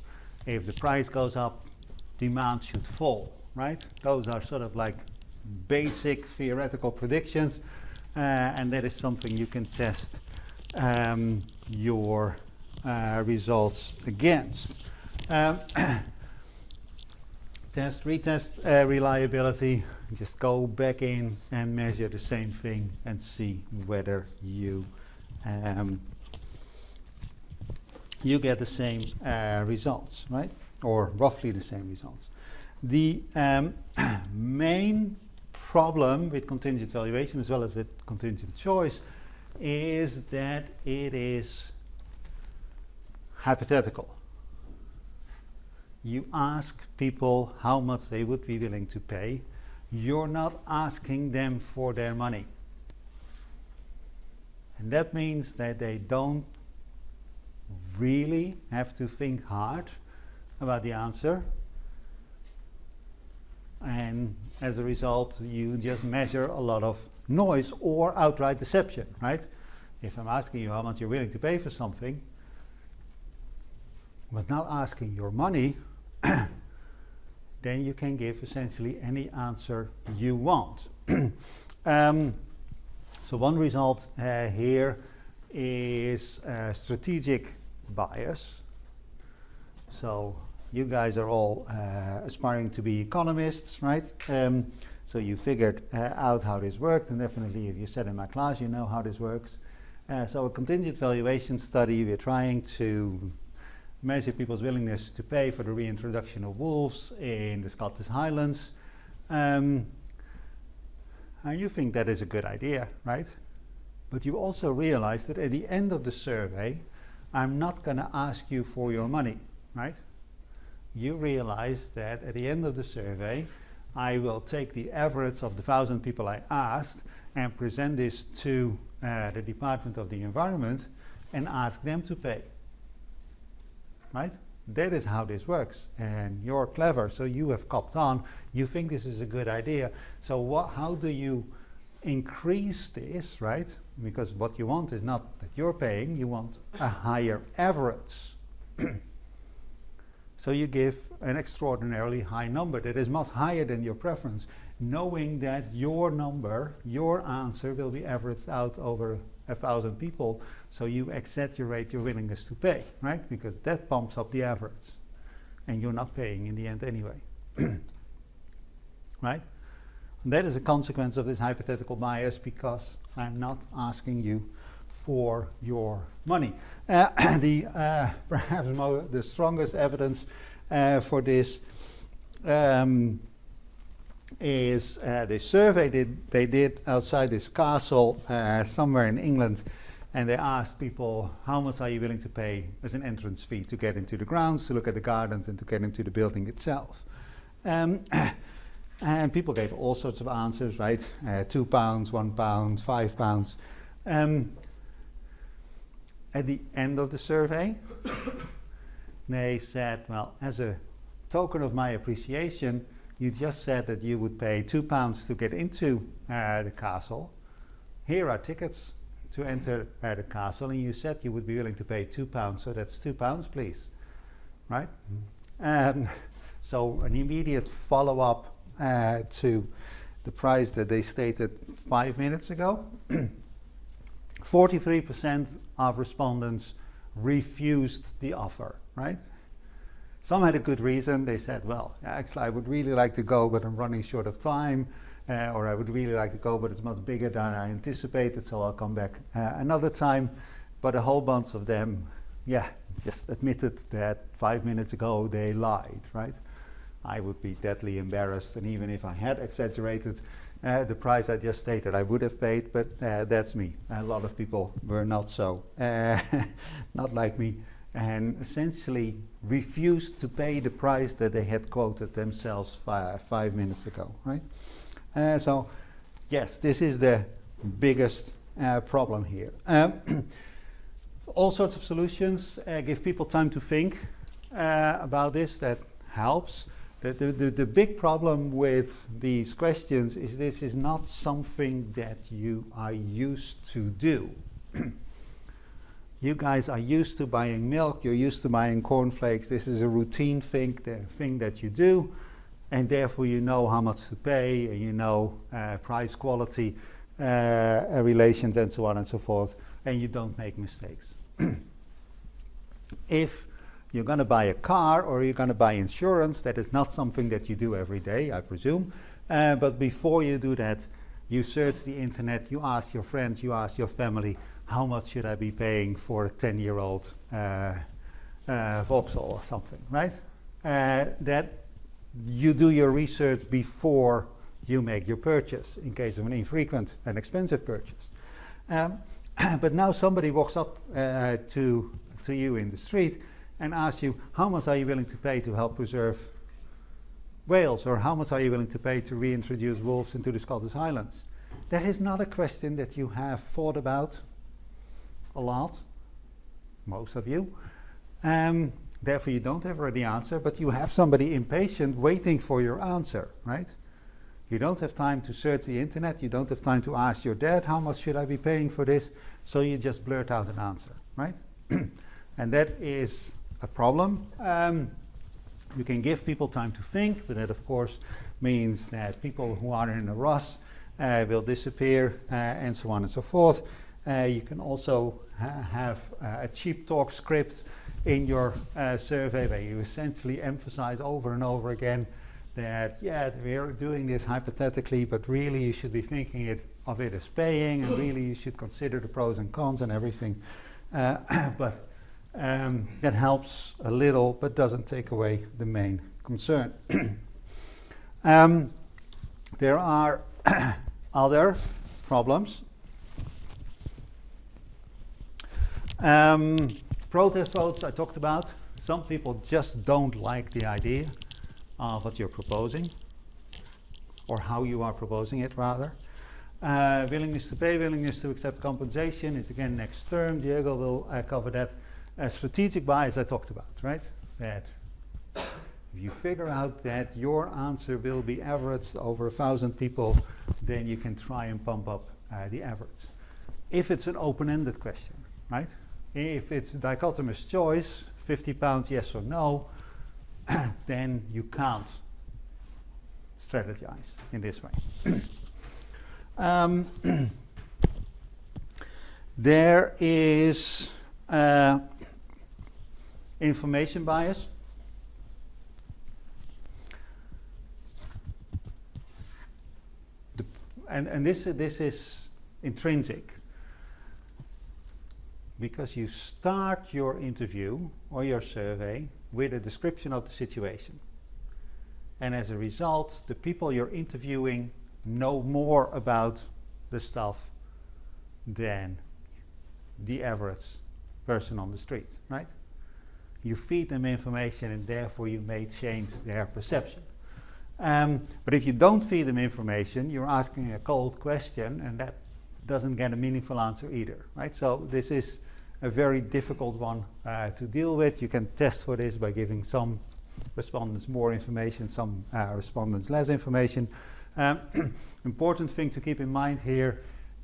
If the price goes up, demand should fall, right? Those are sort of like basic theoretical predictions, and that is something you can test your results against. Test, retest reliability. Just go back in and measure the same thing and see whether you get the same results, right? Or roughly the same results. The main problem with contingent valuation, as well as with contingent choice, is that it is hypothetical. You ask people how much they would be willing to pay. You're not asking them for their money. And that means that they don't really have to think hard about the answer. And as a result, you just measure a lot of noise or outright deception, right? If I'm asking you how much you're willing to pay for something, but not asking your money, then you can give essentially any answer you want. So one result here is strategic bias. So you guys are all aspiring to be economists, right? So you figured out how this worked, and definitely if you sat in my class, you know how this works. So a contingent valuation study, we're trying to measure people's willingness to pay for the reintroduction of wolves in the Scottish Highlands. And you think that is a good idea, right? But you also realize that at the end of the survey, I'm not going to ask you for your money, right? You realize that at the end of the survey, I will take the average of the 1,000 people I asked and present this to the Department of the Environment and ask them to pay, right? That is how this works, and you're clever, so you have copped on. You think this is a good idea. So how do you increase this, right? Because what you want is not that you're paying, you want a higher average. So you give an extraordinarily high number that is much higher than your preference, knowing that your number, your answer will be averaged out over 1,000 people, so you exaggerate your willingness to pay, right? Because that pumps up the average, and you're not paying in the end anyway, right? And that is a consequence of this hypothetical bias, because I'm not asking you for your money. Perhaps the strongest evidence for this is the survey they did outside this castle somewhere in England, and they asked people, how much are you willing to pay as an entrance fee to get into the grounds, to look at the gardens, and to get into the building itself? And people gave all sorts of answers, right? £2, £1, £5. At the end of the survey, they said, well, as a token of my appreciation, you just said that you would pay £2 to get into the castle. Here are tickets to enter the castle, and you said you would be willing to pay £2, so that's £2, please, right? So an immediate follow-up to the price that they stated 5 minutes ago. 43% of respondents refused the offer, right? Some had a good reason. They said, well, actually I would really like to go, but I'm running short of time, or I would really like to go, but it's much bigger than I anticipated, so I'll come back another time. But a whole bunch of them, just admitted that 5 minutes ago they lied, right? I would be deadly embarrassed, and even if I had exaggerated the price I just stated, I would have paid, but that's me. A lot of people were not so, not like me, and essentially refused to pay the price that they had quoted themselves 5 minutes ago, right? So, yes, this is the biggest problem here. All sorts of solutions give people time to think about this. That helps. The big problem with these questions is this is not something that you are used to do. You guys are used to buying milk, you're used to buying cornflakes. This is a routine thing, the thing that you do, and therefore you know how much to pay, and you know price quality relations and so on and so forth, and you don't make mistakes. If you're going to buy a car or you're going to buy insurance, that is not something that you do every day, I presume. But before you do that, you search the internet, you ask your friends, you ask your family, how much should I be paying for a 10-year-old Vauxhall or something, right? That you do your research before you make your purchase, in case of an infrequent and expensive purchase. But now somebody walks up to you in the street and asks you, how much are you willing to pay to help preserve Wales, or how much are you willing to pay to reintroduce wolves into the Scottish Highlands? That is not a question that you have thought about a lot, most of you. Therefore you don't have ready answer, but you have somebody impatient waiting for your answer, right? You don't have time to search the internet, you don't have time to ask your dad, how much should I be paying for this? So you just blurt out an answer, right? And that is a problem. You can give people time to think, but that of course means that people who are in a rush will disappear, and so on and so forth. You can also have a cheap talk script in your survey where you essentially emphasize over and over again that, we're doing this hypothetically, but really you should be thinking of it as paying, and really you should consider the pros and cons and everything. But that helps a little, but doesn't take away the main concern. There are other problems. Protest votes I talked about. Some people just don't like the idea of what you're proposing, or how you are proposing it, rather. Willingness to pay, willingness to accept compensation is again next term. Diego will cover that. Strategic bias I talked about, right? That if you figure out that your answer will be averaged over 1,000 people, then you can try and pump up the average. If it's an open-ended question, right? If it's a dichotomous choice, £50 yes or no, then you can't strategize in this way. There is information bias. And this is intrinsic, because you start your interview or your survey with a description of the situation. And as a result, the people you're interviewing know more about the stuff than the average person on the street, right? You feed them information, and therefore you may change their perception. But if you don't feed them information, you're asking a cold question, and that doesn't get a meaningful answer either, right? So this is a very difficult one to deal with. You can test for this by giving some respondents more information, some respondents less information. Important thing to keep in mind here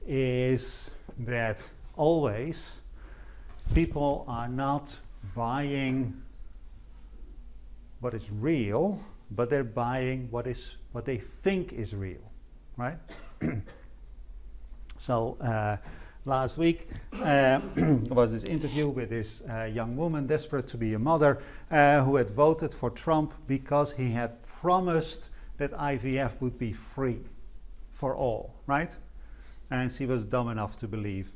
is that always people are not buying what is real, but they're buying what they think is real, right? So last week was this interview with this young woman desperate to be a mother who had voted for Trump because he had promised that IVF would be free for all, right? And she was dumb enough to believe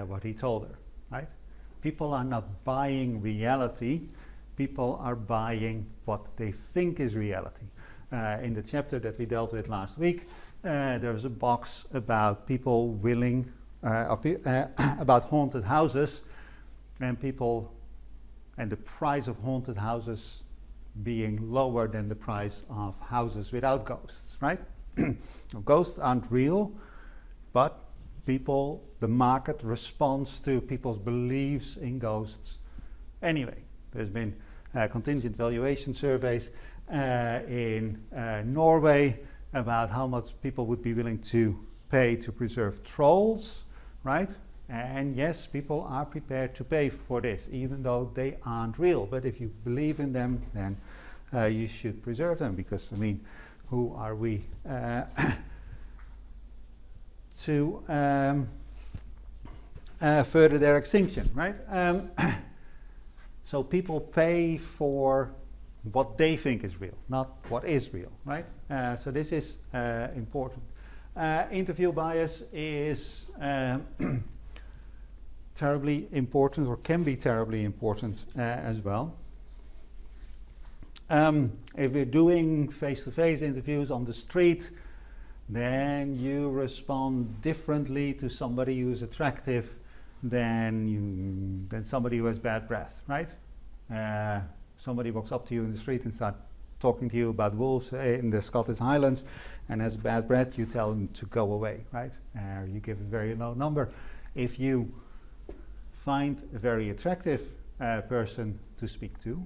what he told her, right? People are not buying reality. People are buying what they think is reality. In the chapter that we dealt with last week, there was a box about people willing, about haunted houses, and the price of haunted houses being lower than the price of houses without ghosts, right? Ghosts aren't real, but the market responds to people's beliefs in ghosts anyway. There's been contingent valuation surveys in Norway about how much people would be willing to pay to preserve trolls, right? And yes, people are prepared to pay for this, even though they aren't real. But if you believe in them, then you should preserve them, because, I mean, who are we to further their extinction, right? So people pay for what they think is real, not what is real, right? So this is important. Interview bias is terribly important, or can be terribly important as well. If we're doing face-to-face interviews on the street, then you respond differently to somebody who's attractive than somebody who has bad breath, right? Somebody walks up to you in the street and starts talking to you about wolves in the Scottish Highlands and has bad breath, you tell them to go away, right? You give a very low number. If you find a very attractive person to speak to,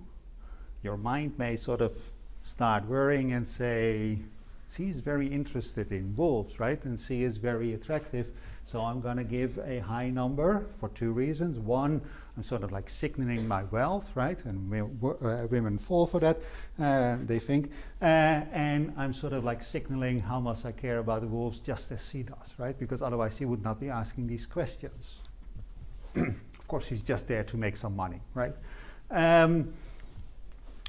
your mind may sort of start worrying and say, she's very interested in wolves, right? And she is very attractive, so I'm going to give a high number for two reasons. One, I'm sort of like signaling my wealth, right? And women fall for that, they think. And I'm sort of like signaling how much I care about the wolves, just as she does, right? Because otherwise she would not be asking these questions. Of course, she's just there to make some money, right?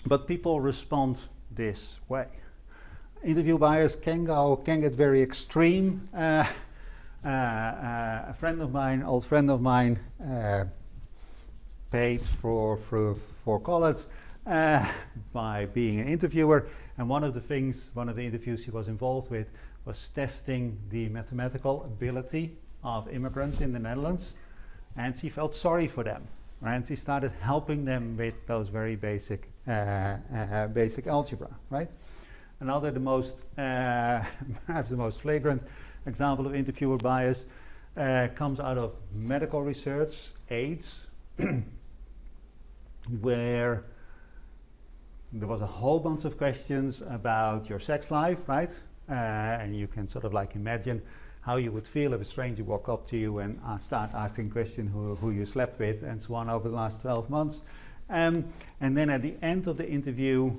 But people respond this way. Interview bias can get very extreme. A friend of mine, old friend of mine, paid for college by being an interviewer, and one of the interviews he was involved with was testing the mathematical ability of immigrants in the Netherlands, and she felt sorry for them, right? And she started helping them with those very basic algebra, right? Another, perhaps the most flagrant example of interviewer bias comes out of medical research, AIDS, where there was a whole bunch of questions about your sex life, right? And you can sort of like imagine how you would feel if a stranger walked up to you and start asking questions who you slept with and so on over the last 12 months. And then at the end of the interview,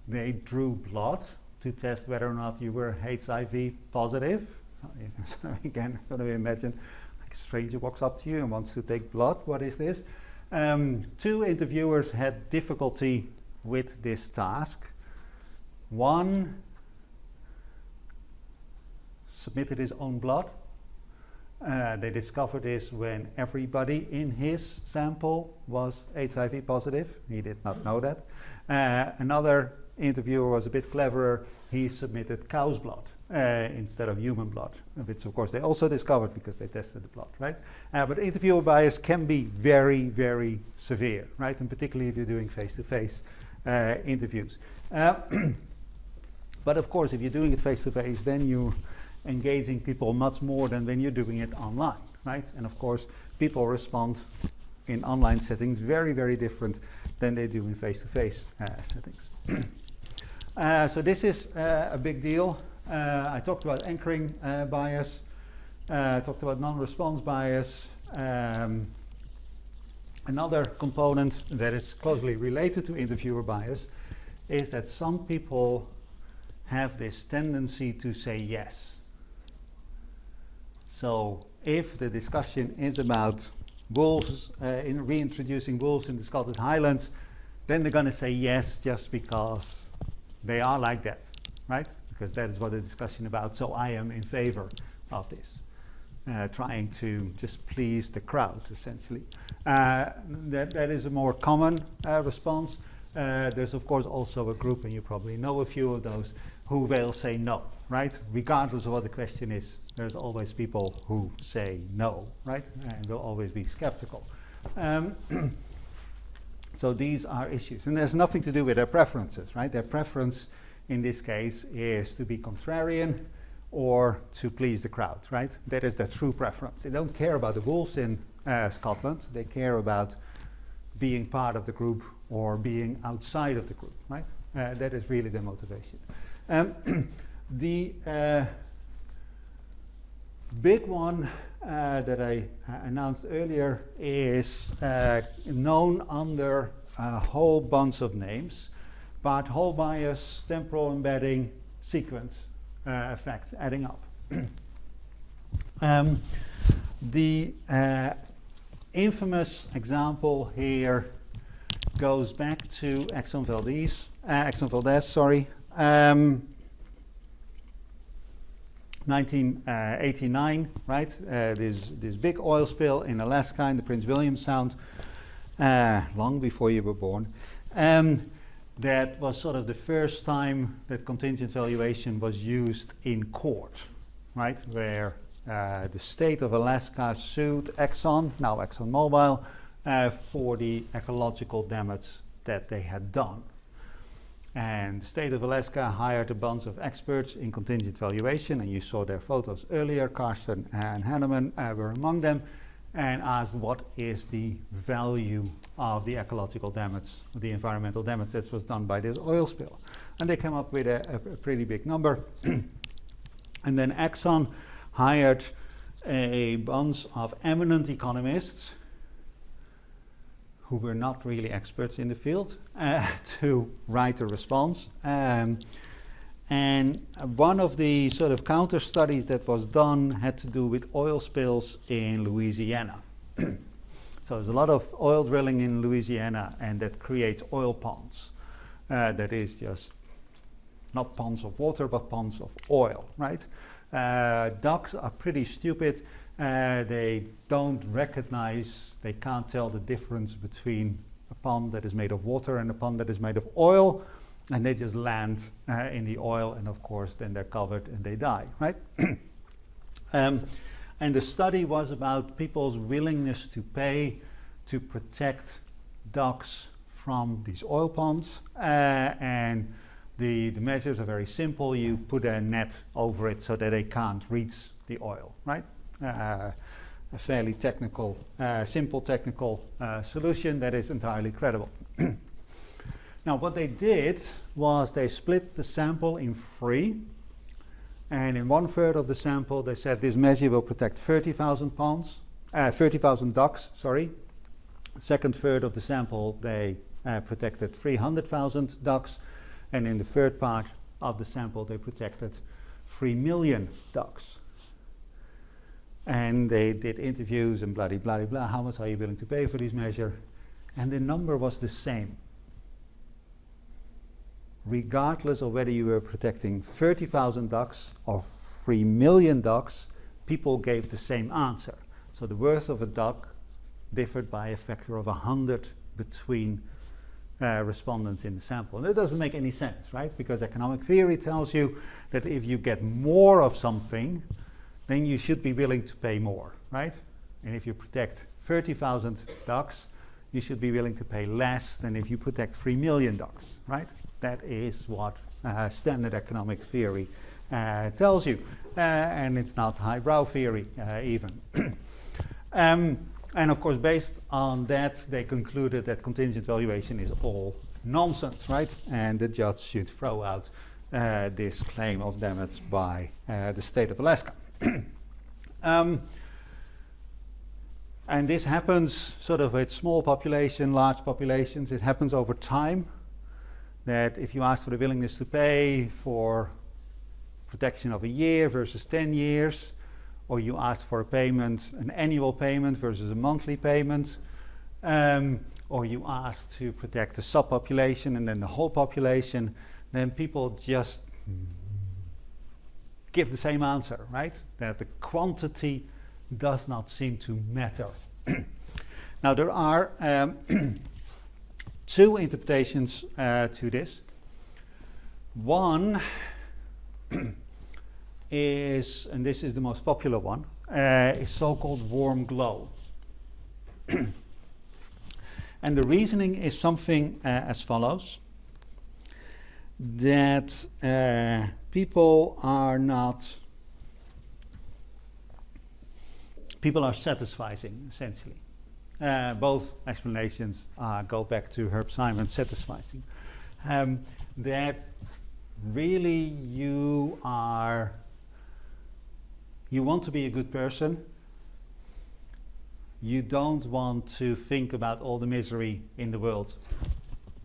they drew blood to test whether or not you were HIV positive. Again, I'm going to imagine like a stranger walks up to you and wants to take blood. What is this? Two interviewers had difficulty with this task. One submitted his own blood. They discovered this when everybody in his sample was HIV positive. He did not know that. Another interviewer was a bit cleverer. He submitted cow's blood instead of human blood, which of course they also discovered because they tested the blood, right? But interviewer bias can be very, very severe, right? And particularly if you're doing face-to-face interviews. But of course, if you're doing it face-to-face, then you're engaging people much more than when you're doing it online, right? And of course, people respond in online settings very, very different than they do in face-to-face settings. So this is a big deal. I talked about anchoring bias, talked about non-response bias. Another component that is closely related to interviewer bias is that some people have this tendency to say yes. So if the discussion is about wolves, in reintroducing wolves in the Scottish Highlands, then they're going to say yes just because they are like that, right? Because that is what the discussion about. So I am in favor of this, trying to just please the crowd, essentially. That is a more common response. There's of course also a group, and you probably know a few of those, who will say no, right? Regardless of what the question is, there's always people who say no, right? And will always be skeptical. So these are issues. And there's nothing to do with their preferences, right? Their preference in this case is to be contrarian or to please the crowd, right? That is their true preference. They don't care about the wolves in Scotland. They care about being part of the group or being outside of the group, right? That is really their motivation. The big one that I announced earlier is known under a whole bunch of names, but Hall bias, temporal embedding, sequence effects adding up. The infamous example here goes back to Exxon Valdez, 1989, right? This big oil spill in Alaska in the Prince William Sound, long before you were born. That was sort of the first time that contingent valuation was used in court, right? Where the state of Alaska sued Exxon, now ExxonMobil, for the ecological damage that they had done. And the state of Alaska hired a bunch of experts in contingent valuation, and you saw their photos earlier. Carsten and Hanneman were among them, and asked what is the value of the ecological damage, the environmental damage that was done by this oil spill. And they came up with a pretty big number. And then Exxon hired a bunch of eminent economists who were not really experts in the field to write a response. And one of the sort of counter studies that was done had to do with oil spills in Louisiana. So there's a lot of oil drilling in Louisiana, and that creates oil ponds. That is just not ponds of water, but ponds of oil, right? Ducks are pretty stupid. They don't recognize, they can't tell the difference between a pond that is made of water and a pond that is made of oil, and they just land in the oil, and of course then they're covered and they die, right? And the study was about people's willingness to pay to protect ducks from these oil ponds, and the measures are very simple. You put a net over it so that they can't reach the oil, right? A fairly technical, simple technical solution that is entirely credible. Now what they did was they split the sample in three, and in 1/3 of the sample they said this measure will protect 30,000 ducks, sorry. Second third of the sample they protected 300,000 ducks, and in the third part of the sample they protected 3 million ducks. And they did interviews and blah, blah, blah, blah. How much are you willing to pay for this measure? And the number was the same. Regardless of whether you were protecting 30,000 ducks or 3 million ducks, people gave the same answer. So the worth of a duck differed by a factor of 100 between respondents in the sample. And that doesn't make any sense, right? Because economic theory tells you that if you get more of something, then you should be willing to pay more, right? And if you protect 30,000 ducks, you should be willing to pay less than if you protect $3 million, right? That is what standard economic theory tells you. And it's not highbrow theory even. And of course, based on that, they concluded that contingent valuation is all nonsense, right? And the judge should throw out this claim of damage by the state of Alaska. And this happens sort of with small population, large populations. It happens over time, that if you ask for the willingness to pay for protection of a year versus 10 years, or you ask for a payment, an annual payment versus a monthly payment, or you ask to protect the subpopulation and then the whole population, then people just give the same answer, right? That the quantity does not seem to matter. Now there are two interpretations to this. One is, and this is the most popular one, is so-called warm glow. And the reasoning is something as follows, that people are satisficing, essentially. Both explanations go back to Herb Simon's satisficing. That really you want to be a good person. You don't want to think about all the misery in the world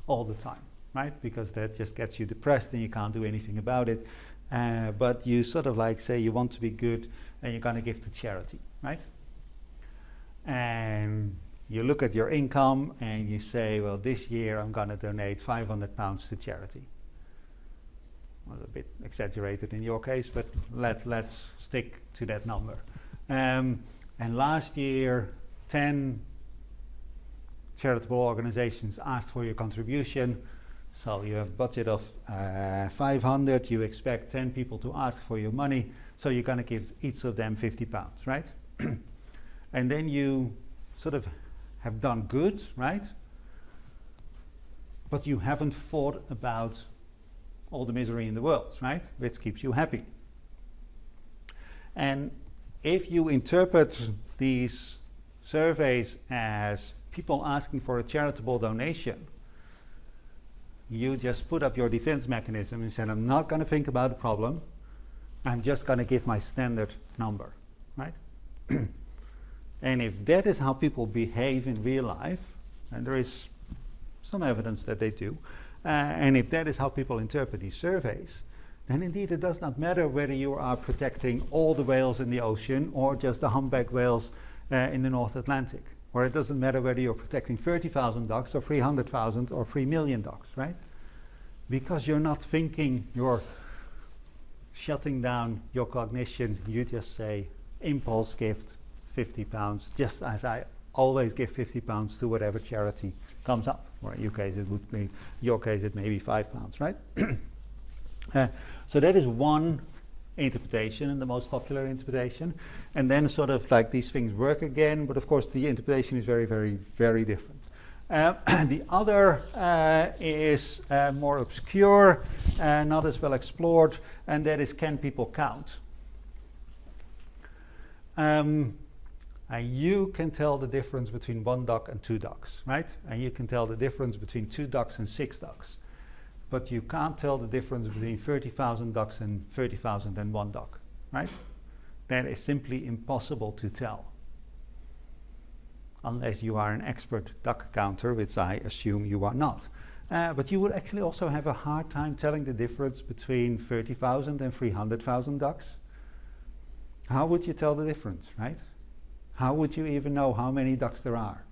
all the time, right? Because that just gets you depressed and you can't do anything about it. But you sort of like say you want to be good and you're going to give to charity, right? And you look at your income and you say, well, this year I'm going to donate £500 to charity. Well, a bit exaggerated in your case, but let's stick to that number. And last year, 10 charitable organizations asked for your contribution. So you have a budget of 500, you expect 10 people to ask for your money, so you're going to give each of them £50, right? And then you sort of have done good, right? But you haven't thought about all the misery in the world, right? Which keeps you happy. And if you interpret these surveys as people asking for a charitable donation, you just put up your defense mechanism and said, I'm not going to think about the problem. I'm just going to give my standard number, right? And if that is how people behave in real life, and there is some evidence that they do, and if that is how people interpret these surveys, then indeed it does not matter whether you are protecting all the whales in the ocean or just the humpback whales in the North Atlantic. Or it doesn't matter whether you're protecting 30,000 ducks or 300,000 or 3 million ducks, right? Because you're not thinking, you're shutting down your cognition. You just say, impulse gift, £50, just as I always give £50 to whatever charity comes up. Or in your case it would be, your case it may be £5, right? So that is one interpretation, and the most popular interpretation. And then sort of like these things work again, but of course the interpretation is very, very, very different. The other is more obscure, not as well explored, and that is, can people count? You can tell the difference between 1 duck and 2 ducks, right? And you can tell the difference between 2 ducks and 6 ducks. But you can't tell the difference between 30,000 ducks and 30,000 and 1 duck, right? That is simply impossible to tell. Unless you are an expert duck counter, which I assume you are not. But you would actually also have a hard time telling the difference between 30,000 and 300,000 ducks. How would you tell the difference, right? How would you even know how many ducks there are?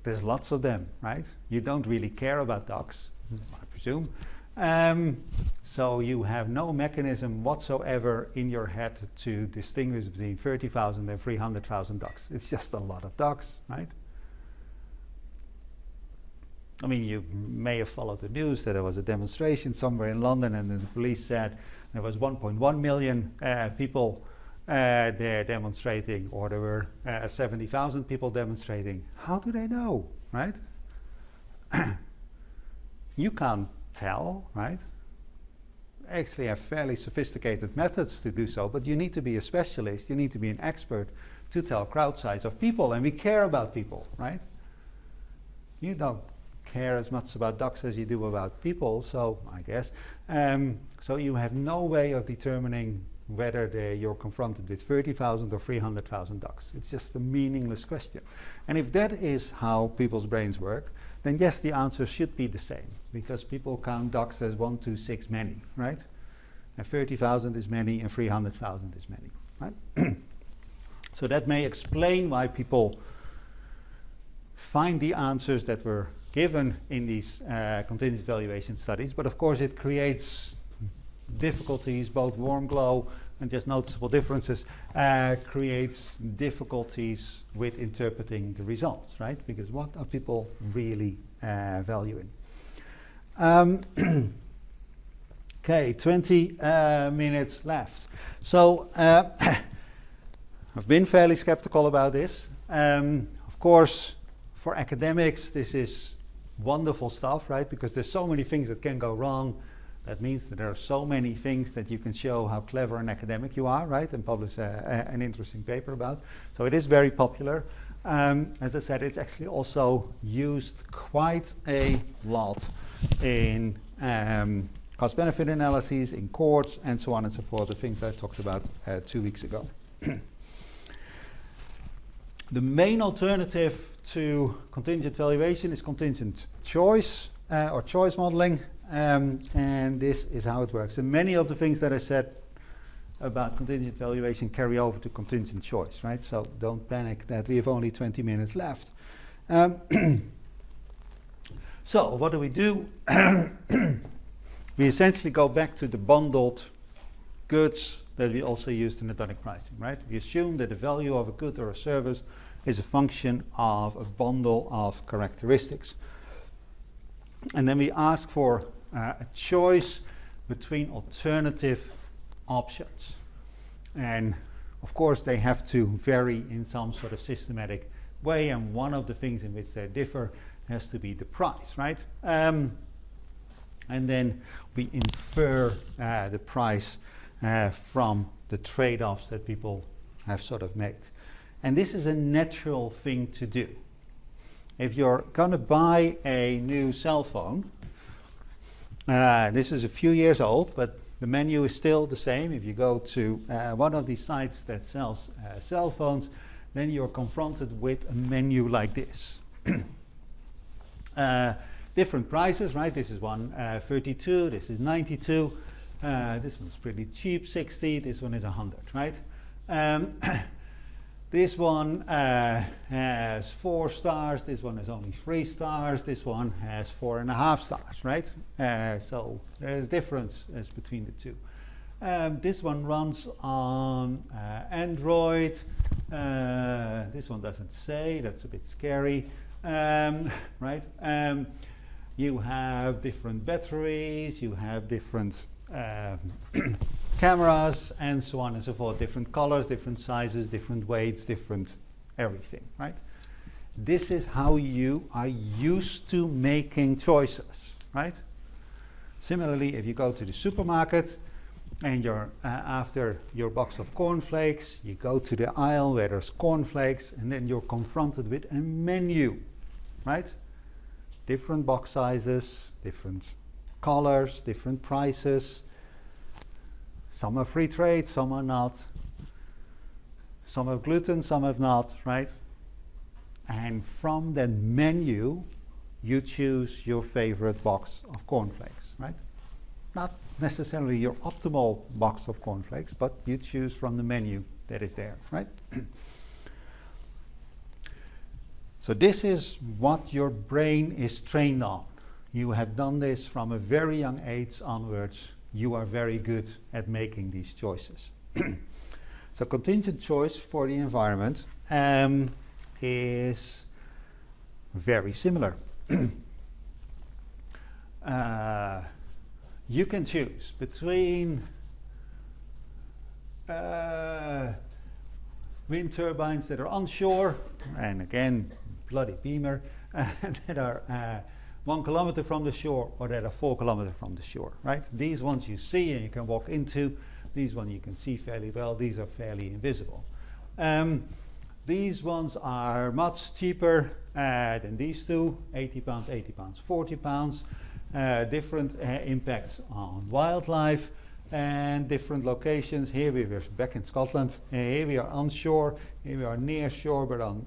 There's lots of them, right? You don't really care about ducks, I presume. So you have no mechanism whatsoever in your head to distinguish between 30,000 and 300,000 ducks. It's just a lot of ducks, right? I mean, you may have followed the news that there was a demonstration somewhere in London, and the police said there was 1.1 million people they're demonstrating, or there were 70,000 people demonstrating. How do they know, right? You can't tell, right? Actually have fairly sophisticated methods to do so, but you need to be a specialist, you need to be an expert to tell crowd size of people, and we care about people, right? You don't care as much about ducks as you do about people, so I guess. So you have no way of determining whether you're confronted with 30,000 or 300,000 ducks. It's just a meaningless question. And if that is how people's brains work, then yes, the answer should be the same, because people count ducks as 1, 2, 6 many, right? And 30,000 is many, and 300,000 is many, right? So that may explain why people find the answers that were given in these contingent valuation studies, but of course it creates difficulties, both warm glow and just noticeable differences, creates difficulties with interpreting the results, right? Because what are people really valuing? Okay, 20 minutes left. So I've been fairly skeptical about this. Of course, for academics, this is wonderful stuff, right? Because there's so many things that can go wrong. That means that there are so many things that you can show how clever an academic you are, right? And publish an interesting paper about. So it is very popular. As I said, it's actually also used quite a lot in cost-benefit analyses, in courts, and so on and so forth, the things that I talked about 2 weeks ago. The main alternative to contingent valuation is contingent choice or choice modeling. And this is how it works. And many of the things that I said about contingent valuation carry over to contingent choice, right? So don't panic that we have only 20 minutes left. So what do? We essentially go back to the bundled goods that we also used in hedonic pricing, right? We assume that the value of a good or a service is a function of a bundle of characteristics. And then we ask for a choice between alternative options. And of course they have to vary in some sort of systematic way, and one of the things in which they differ has to be the price, right? And then we infer the price from the trade-offs that people have sort of made. And this is a natural thing to do. If you're going to buy a new cell phone, this is a few years old, but the menu is still the same. If you go to one of these sites that sells cell phones, then you're confronted with a menu like this. Different prices, right? This is one 32, this is 92, this one's pretty cheap, 60, this one is 100, right? This one has 4 stars, this one has only 3 stars, this one has 4.5 stars, right? So there's differences between the two. This one runs on Android. This one doesn't say, that's a bit scary, right? You have different batteries, you have different cameras, and so on and so forth, different colors, different sizes, different weights, different everything, right? This is how you are used to making choices, right? Similarly, if you go to the supermarket and you're after your box of cornflakes, you go to the aisle where there's cornflakes, and then you're confronted with a menu, right? Different box sizes, different colors, different prices. Some are free trade, some are not. Some have gluten, some have not, right? And from that menu, you choose your favorite box of cornflakes, right? Not necessarily your optimal box of cornflakes, but you choose from the menu that is there, right? So this is what your brain is trained on. You have done this from a very young age onwards. You are very good at making these choices. So contingent choice for the environment is very similar. You can choose between wind turbines that are onshore, and again, bloody beamer, that are 1 kilometer from the shore or that are 4 kilometers from the shore, right? These ones you see and you can walk into. These ones you can see fairly well. These are fairly invisible. These ones are much cheaper than these two, 80 pounds, 80 pounds, 40 pounds. Different impacts on wildlife and different locations. Here we were back in Scotland. Here we are onshore. Here we are near shore, but on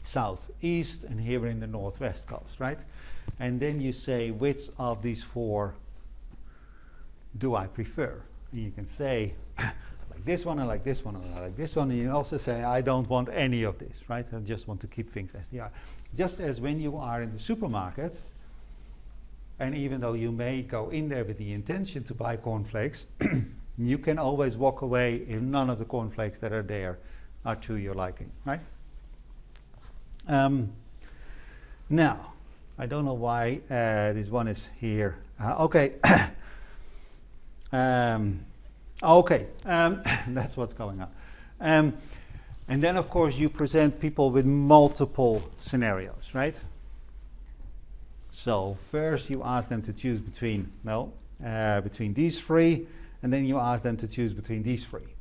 southeast, and here we're in the northwest coast, right? And then you say, which of these four do I prefer? And you can say, like this one, I like this one, I like this one. And you can also say, I don't want any of this, right? I just want to keep things as they are. Just as when you are in the supermarket, and even though you may go in there with the intention to buy cornflakes, you can always walk away if none of the cornflakes that are there are to your liking, right? Now, I don't know why this one is here. Okay. That's what's going on. And then, of course, you present people with multiple scenarios, right? So first you ask them to choose between, between these three, and then you ask them to choose between these three,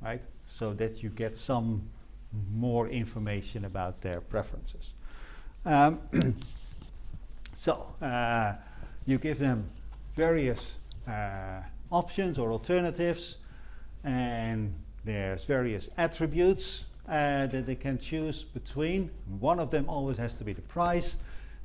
right? So that you get some more information about their preferences. You give them various options or alternatives, and there's various attributes that they can choose between. One of them always has to be the price,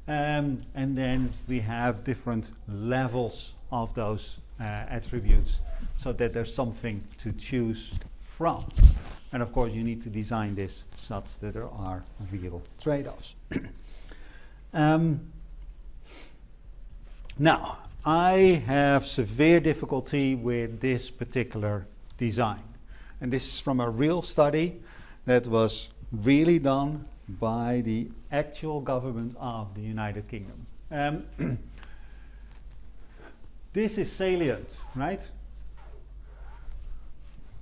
and then we have different levels of those attributes so that there's something to choose from. And of course you need to design this such that there are real trade-offs. Now, I have severe difficulty with this particular design. And this is from a real study that was really done by the actual government of the United Kingdom. This is salient, right?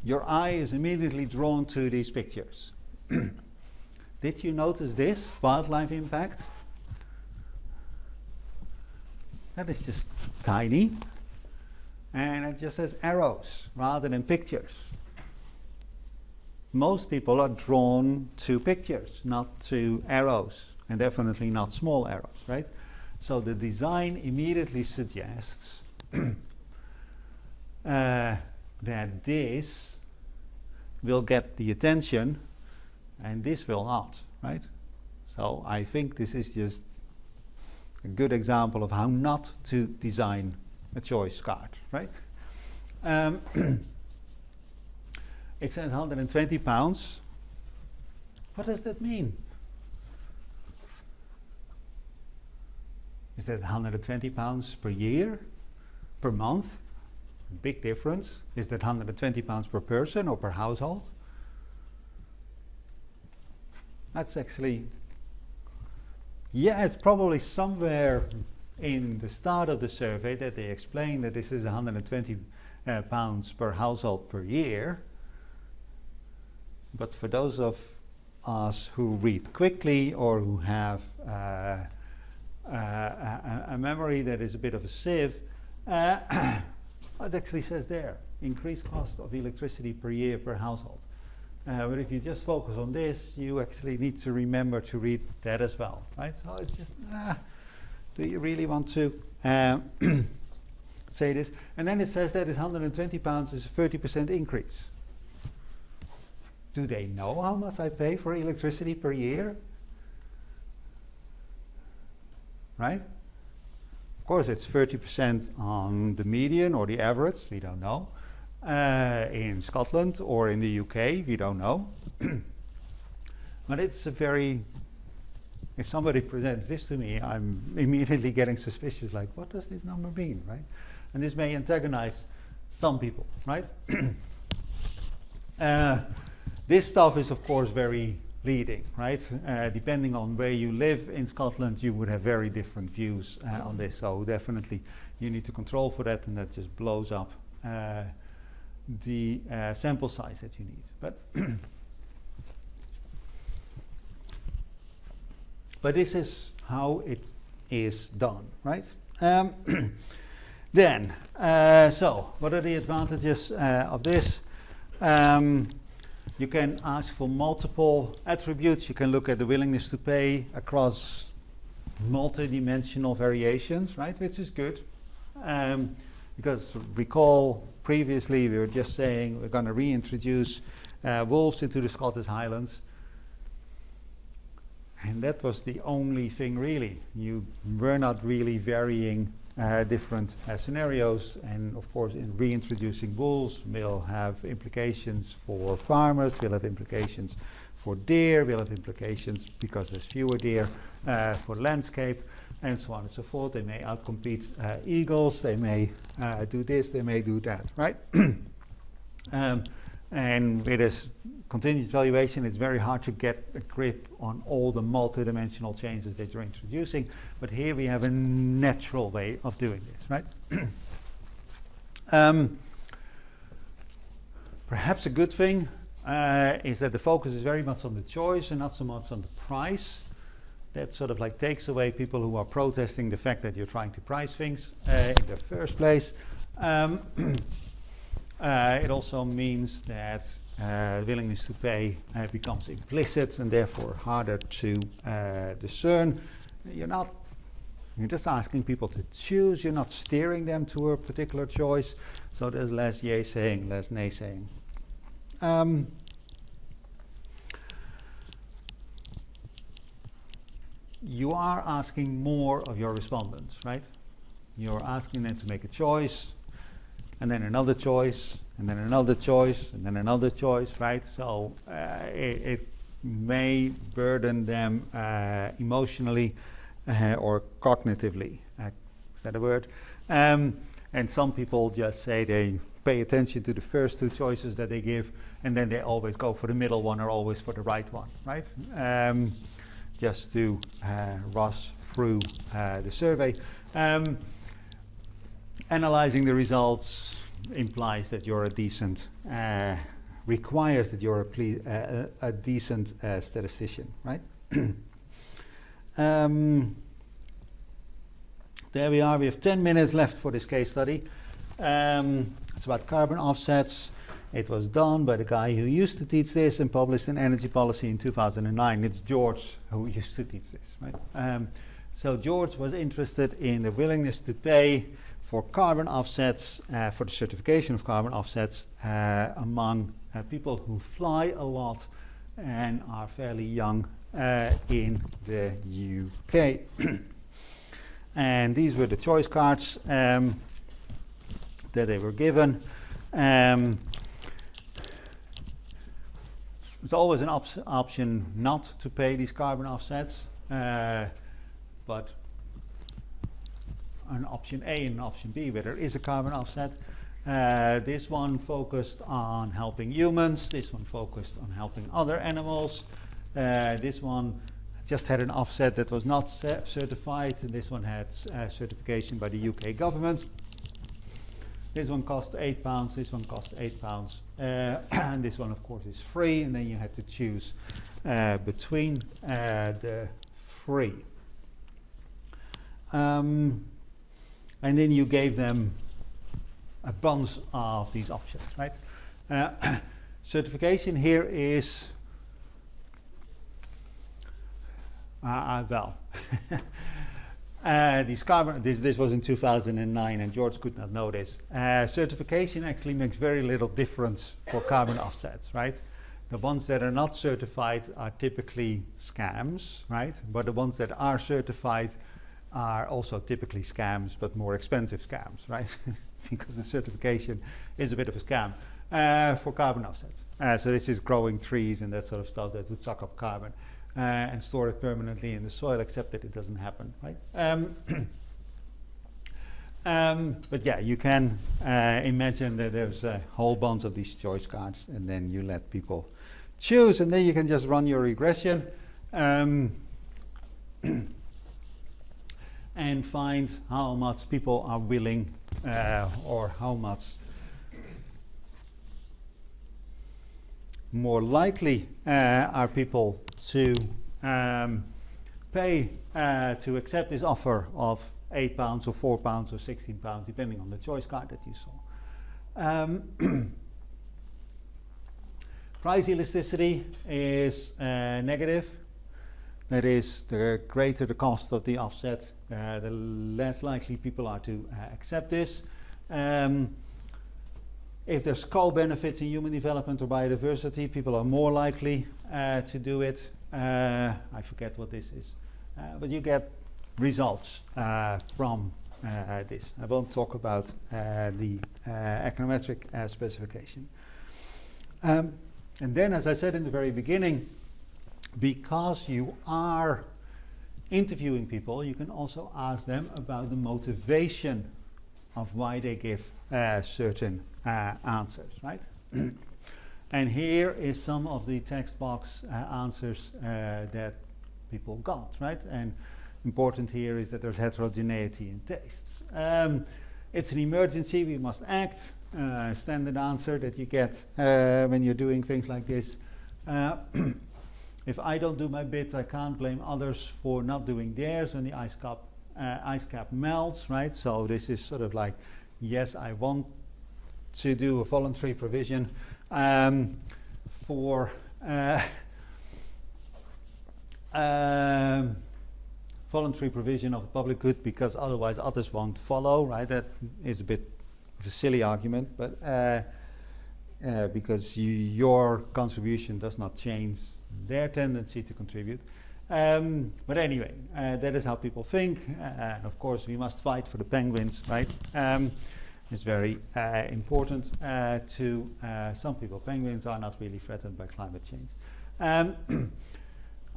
Your eye is immediately drawn to these pictures. Did you notice this wildlife impact? That is just tiny, and it just has arrows rather than pictures. Most people are drawn to pictures, not to arrows, and definitely not small arrows, right? So the design immediately suggests that this will get the attention and this will not, right? So I think this is just a good example of how not to design a choice card, right? It says 120 pounds. What does that mean? Is that 120 pounds per year? Per month? Big difference. Is that 120 pounds per person or per household? That's actually, yeah, it's probably somewhere in the start of the survey that they explain that this is 120 pounds per household per year. But for those of us who read quickly or who have a memory that is a bit of a sieve, it actually says there, increased cost of electricity per year per household. But if you just focus on this, you actually need to remember to read that as well, right? So it's just, do you really want to say this? And then it says that it's 120 pounds is a 30% increase. Do they know how much I pay for electricity per year? Right? Of course, it's 30% on the median or the average, we don't know. In Scotland or in the UK, we don't know. But it's a very, if somebody presents this to me, I'm immediately getting suspicious, like, what does this number mean, right? And this may antagonize some people, right? This stuff is, of course, very leading, right? Depending on where you live in Scotland, you would have very different views on this. So definitely you need to control for that, and that just blows up the sample size that you need. But but this is how it is done, right? Then, so what are the advantages of this? You can ask for multiple attributes. You can look at the willingness to pay across multi-dimensional variations, right? Which is good. Because recall previously we were just saying we're going to reintroduce wolves into the Scottish Highlands. And that was the only thing really. You were not really varying different scenarios, and of course in reintroducing wolves will have implications for farmers, will have implications for deer, will have implications because there's fewer deer for landscape, and so on and so forth. They may outcompete eagles, they may do this, they may do that, right? And with this contingent valuation, it's very hard to get a grip on all the multi-dimensional changes that you're introducing. But here we have a natural way of doing this, right? Perhaps a good thing is that the focus is very much on the choice and not so much on the price. That sort of like takes away people who are protesting the fact that you're trying to price things in the first place. It also means that willingness to pay becomes implicit and therefore harder to discern. You're just asking people to choose. You're not steering them to a particular choice. So there's less yay saying, less nay saying. You are asking more of your respondents, right? You're asking them to make a choice, and then another choice, and then another choice, and then another choice, right? So it may burden them emotionally or cognitively. Is that a word? And some people just say they pay attention to the first two choices that they give, and then they always go for the middle one or always for the right one, right? Just to rush through the survey. Analyzing the results implies that you're a decent, requires that you're a decent statistician, right? There we are. We have 10 minutes left for this case study. It's about carbon offsets. It was done by the guy who used to teach this and published in Energy Policy in 2009. It's George who used to teach this, right? So George was interested in the willingness to pay for carbon offsets, for the certification of carbon offsets among people who fly a lot and are fairly young in the UK. And these were the choice cards that they were given. It's always an option not to pay these carbon offsets, but an option A and an option B where there is a carbon offset. This one focused on helping humans, this one focused on helping other animals, this one just had an offset that was not certified, and this one had certification by the UK government. This one cost £8, this one cost £8, and this one of course is free, and then you had to choose between the three. And then you gave them a bunch of these options, right? Certification here is, these carbon, this was in 2009 and George could not know this. Certification actually makes very little difference for carbon offsets, right? The ones that are not certified are typically scams, right? But the ones that are certified are also typically scams, but more expensive scams, right? Because the certification is a bit of a scam for carbon offsets. So this is growing trees and that sort of stuff that would suck up carbon and store it permanently in the soil, except that it doesn't happen, right? But yeah, you can imagine that there's a whole bunch of these choice cards, and then you let people choose, and then you can just run your regression and find how much people are willing or how much more likely are people to pay to accept this offer of £8 or £4 or £16, depending on the choice card that you saw. Price elasticity is negative. That is, the greater the cost of the offset, the less likely people are to accept this. If there's co-benefits in human development or biodiversity, people are more likely to do it. I forget what this is, but you get results from this. I won't talk about the econometric specification. And then, as I said in the very beginning, because you are interviewing people, you can also ask them about the motivation of why they give certain answers, right? And here is some of the text box answers that people got, right? And important here is that there's heterogeneity in tastes. It's an emergency, we must act. Standard answer that you get when you're doing things like this. If I don't do my bit, I can't blame others for not doing theirs when the ice cap melts, right? So this is sort of like, yes, I want to do a voluntary provision for voluntary provision of a public good, because otherwise others won't follow, right? That is a bit of a silly argument, but because your contribution does not change their tendency to contribute. But anyway, that is how people think. Of course, we must fight for the penguins, right? It's very important to some people. Penguins are not really threatened by climate change.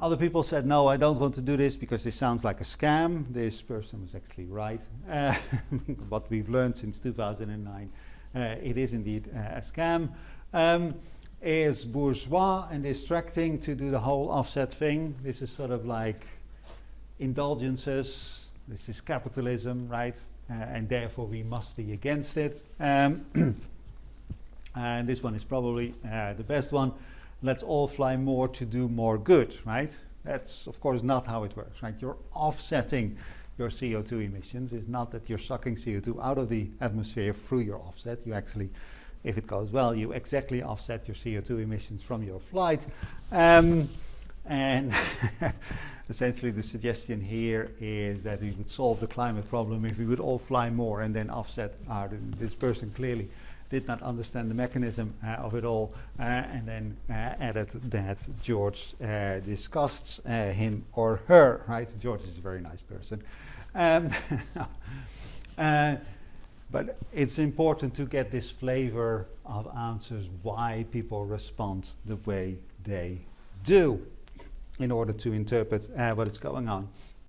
Other people said, no, I don't want to do this because this sounds like a scam. This person was actually right. What we've learned since 2009, it is indeed a scam. Is bourgeois and distracting to do the whole offset thing. This is sort of like indulgences. This is capitalism, right? And therefore we must be against it. And this one is probably the best one. Let's all fly more to do more good, right? That's of course not how it works, right? You're offsetting your CO2 emissions. It's not that you're sucking CO2 out of the atmosphere through your offset. You actually, if it goes well, you exactly offset your CO2 emissions from your flight. And essentially the suggestion here is that we would solve the climate problem if we would all fly more and then offset this person clearly did not understand the mechanism of it all, and then added that George disgusts him or her, right? George is a very nice person. But it's important to get this flavor of answers, why people respond the way they do, in order to interpret what is going on.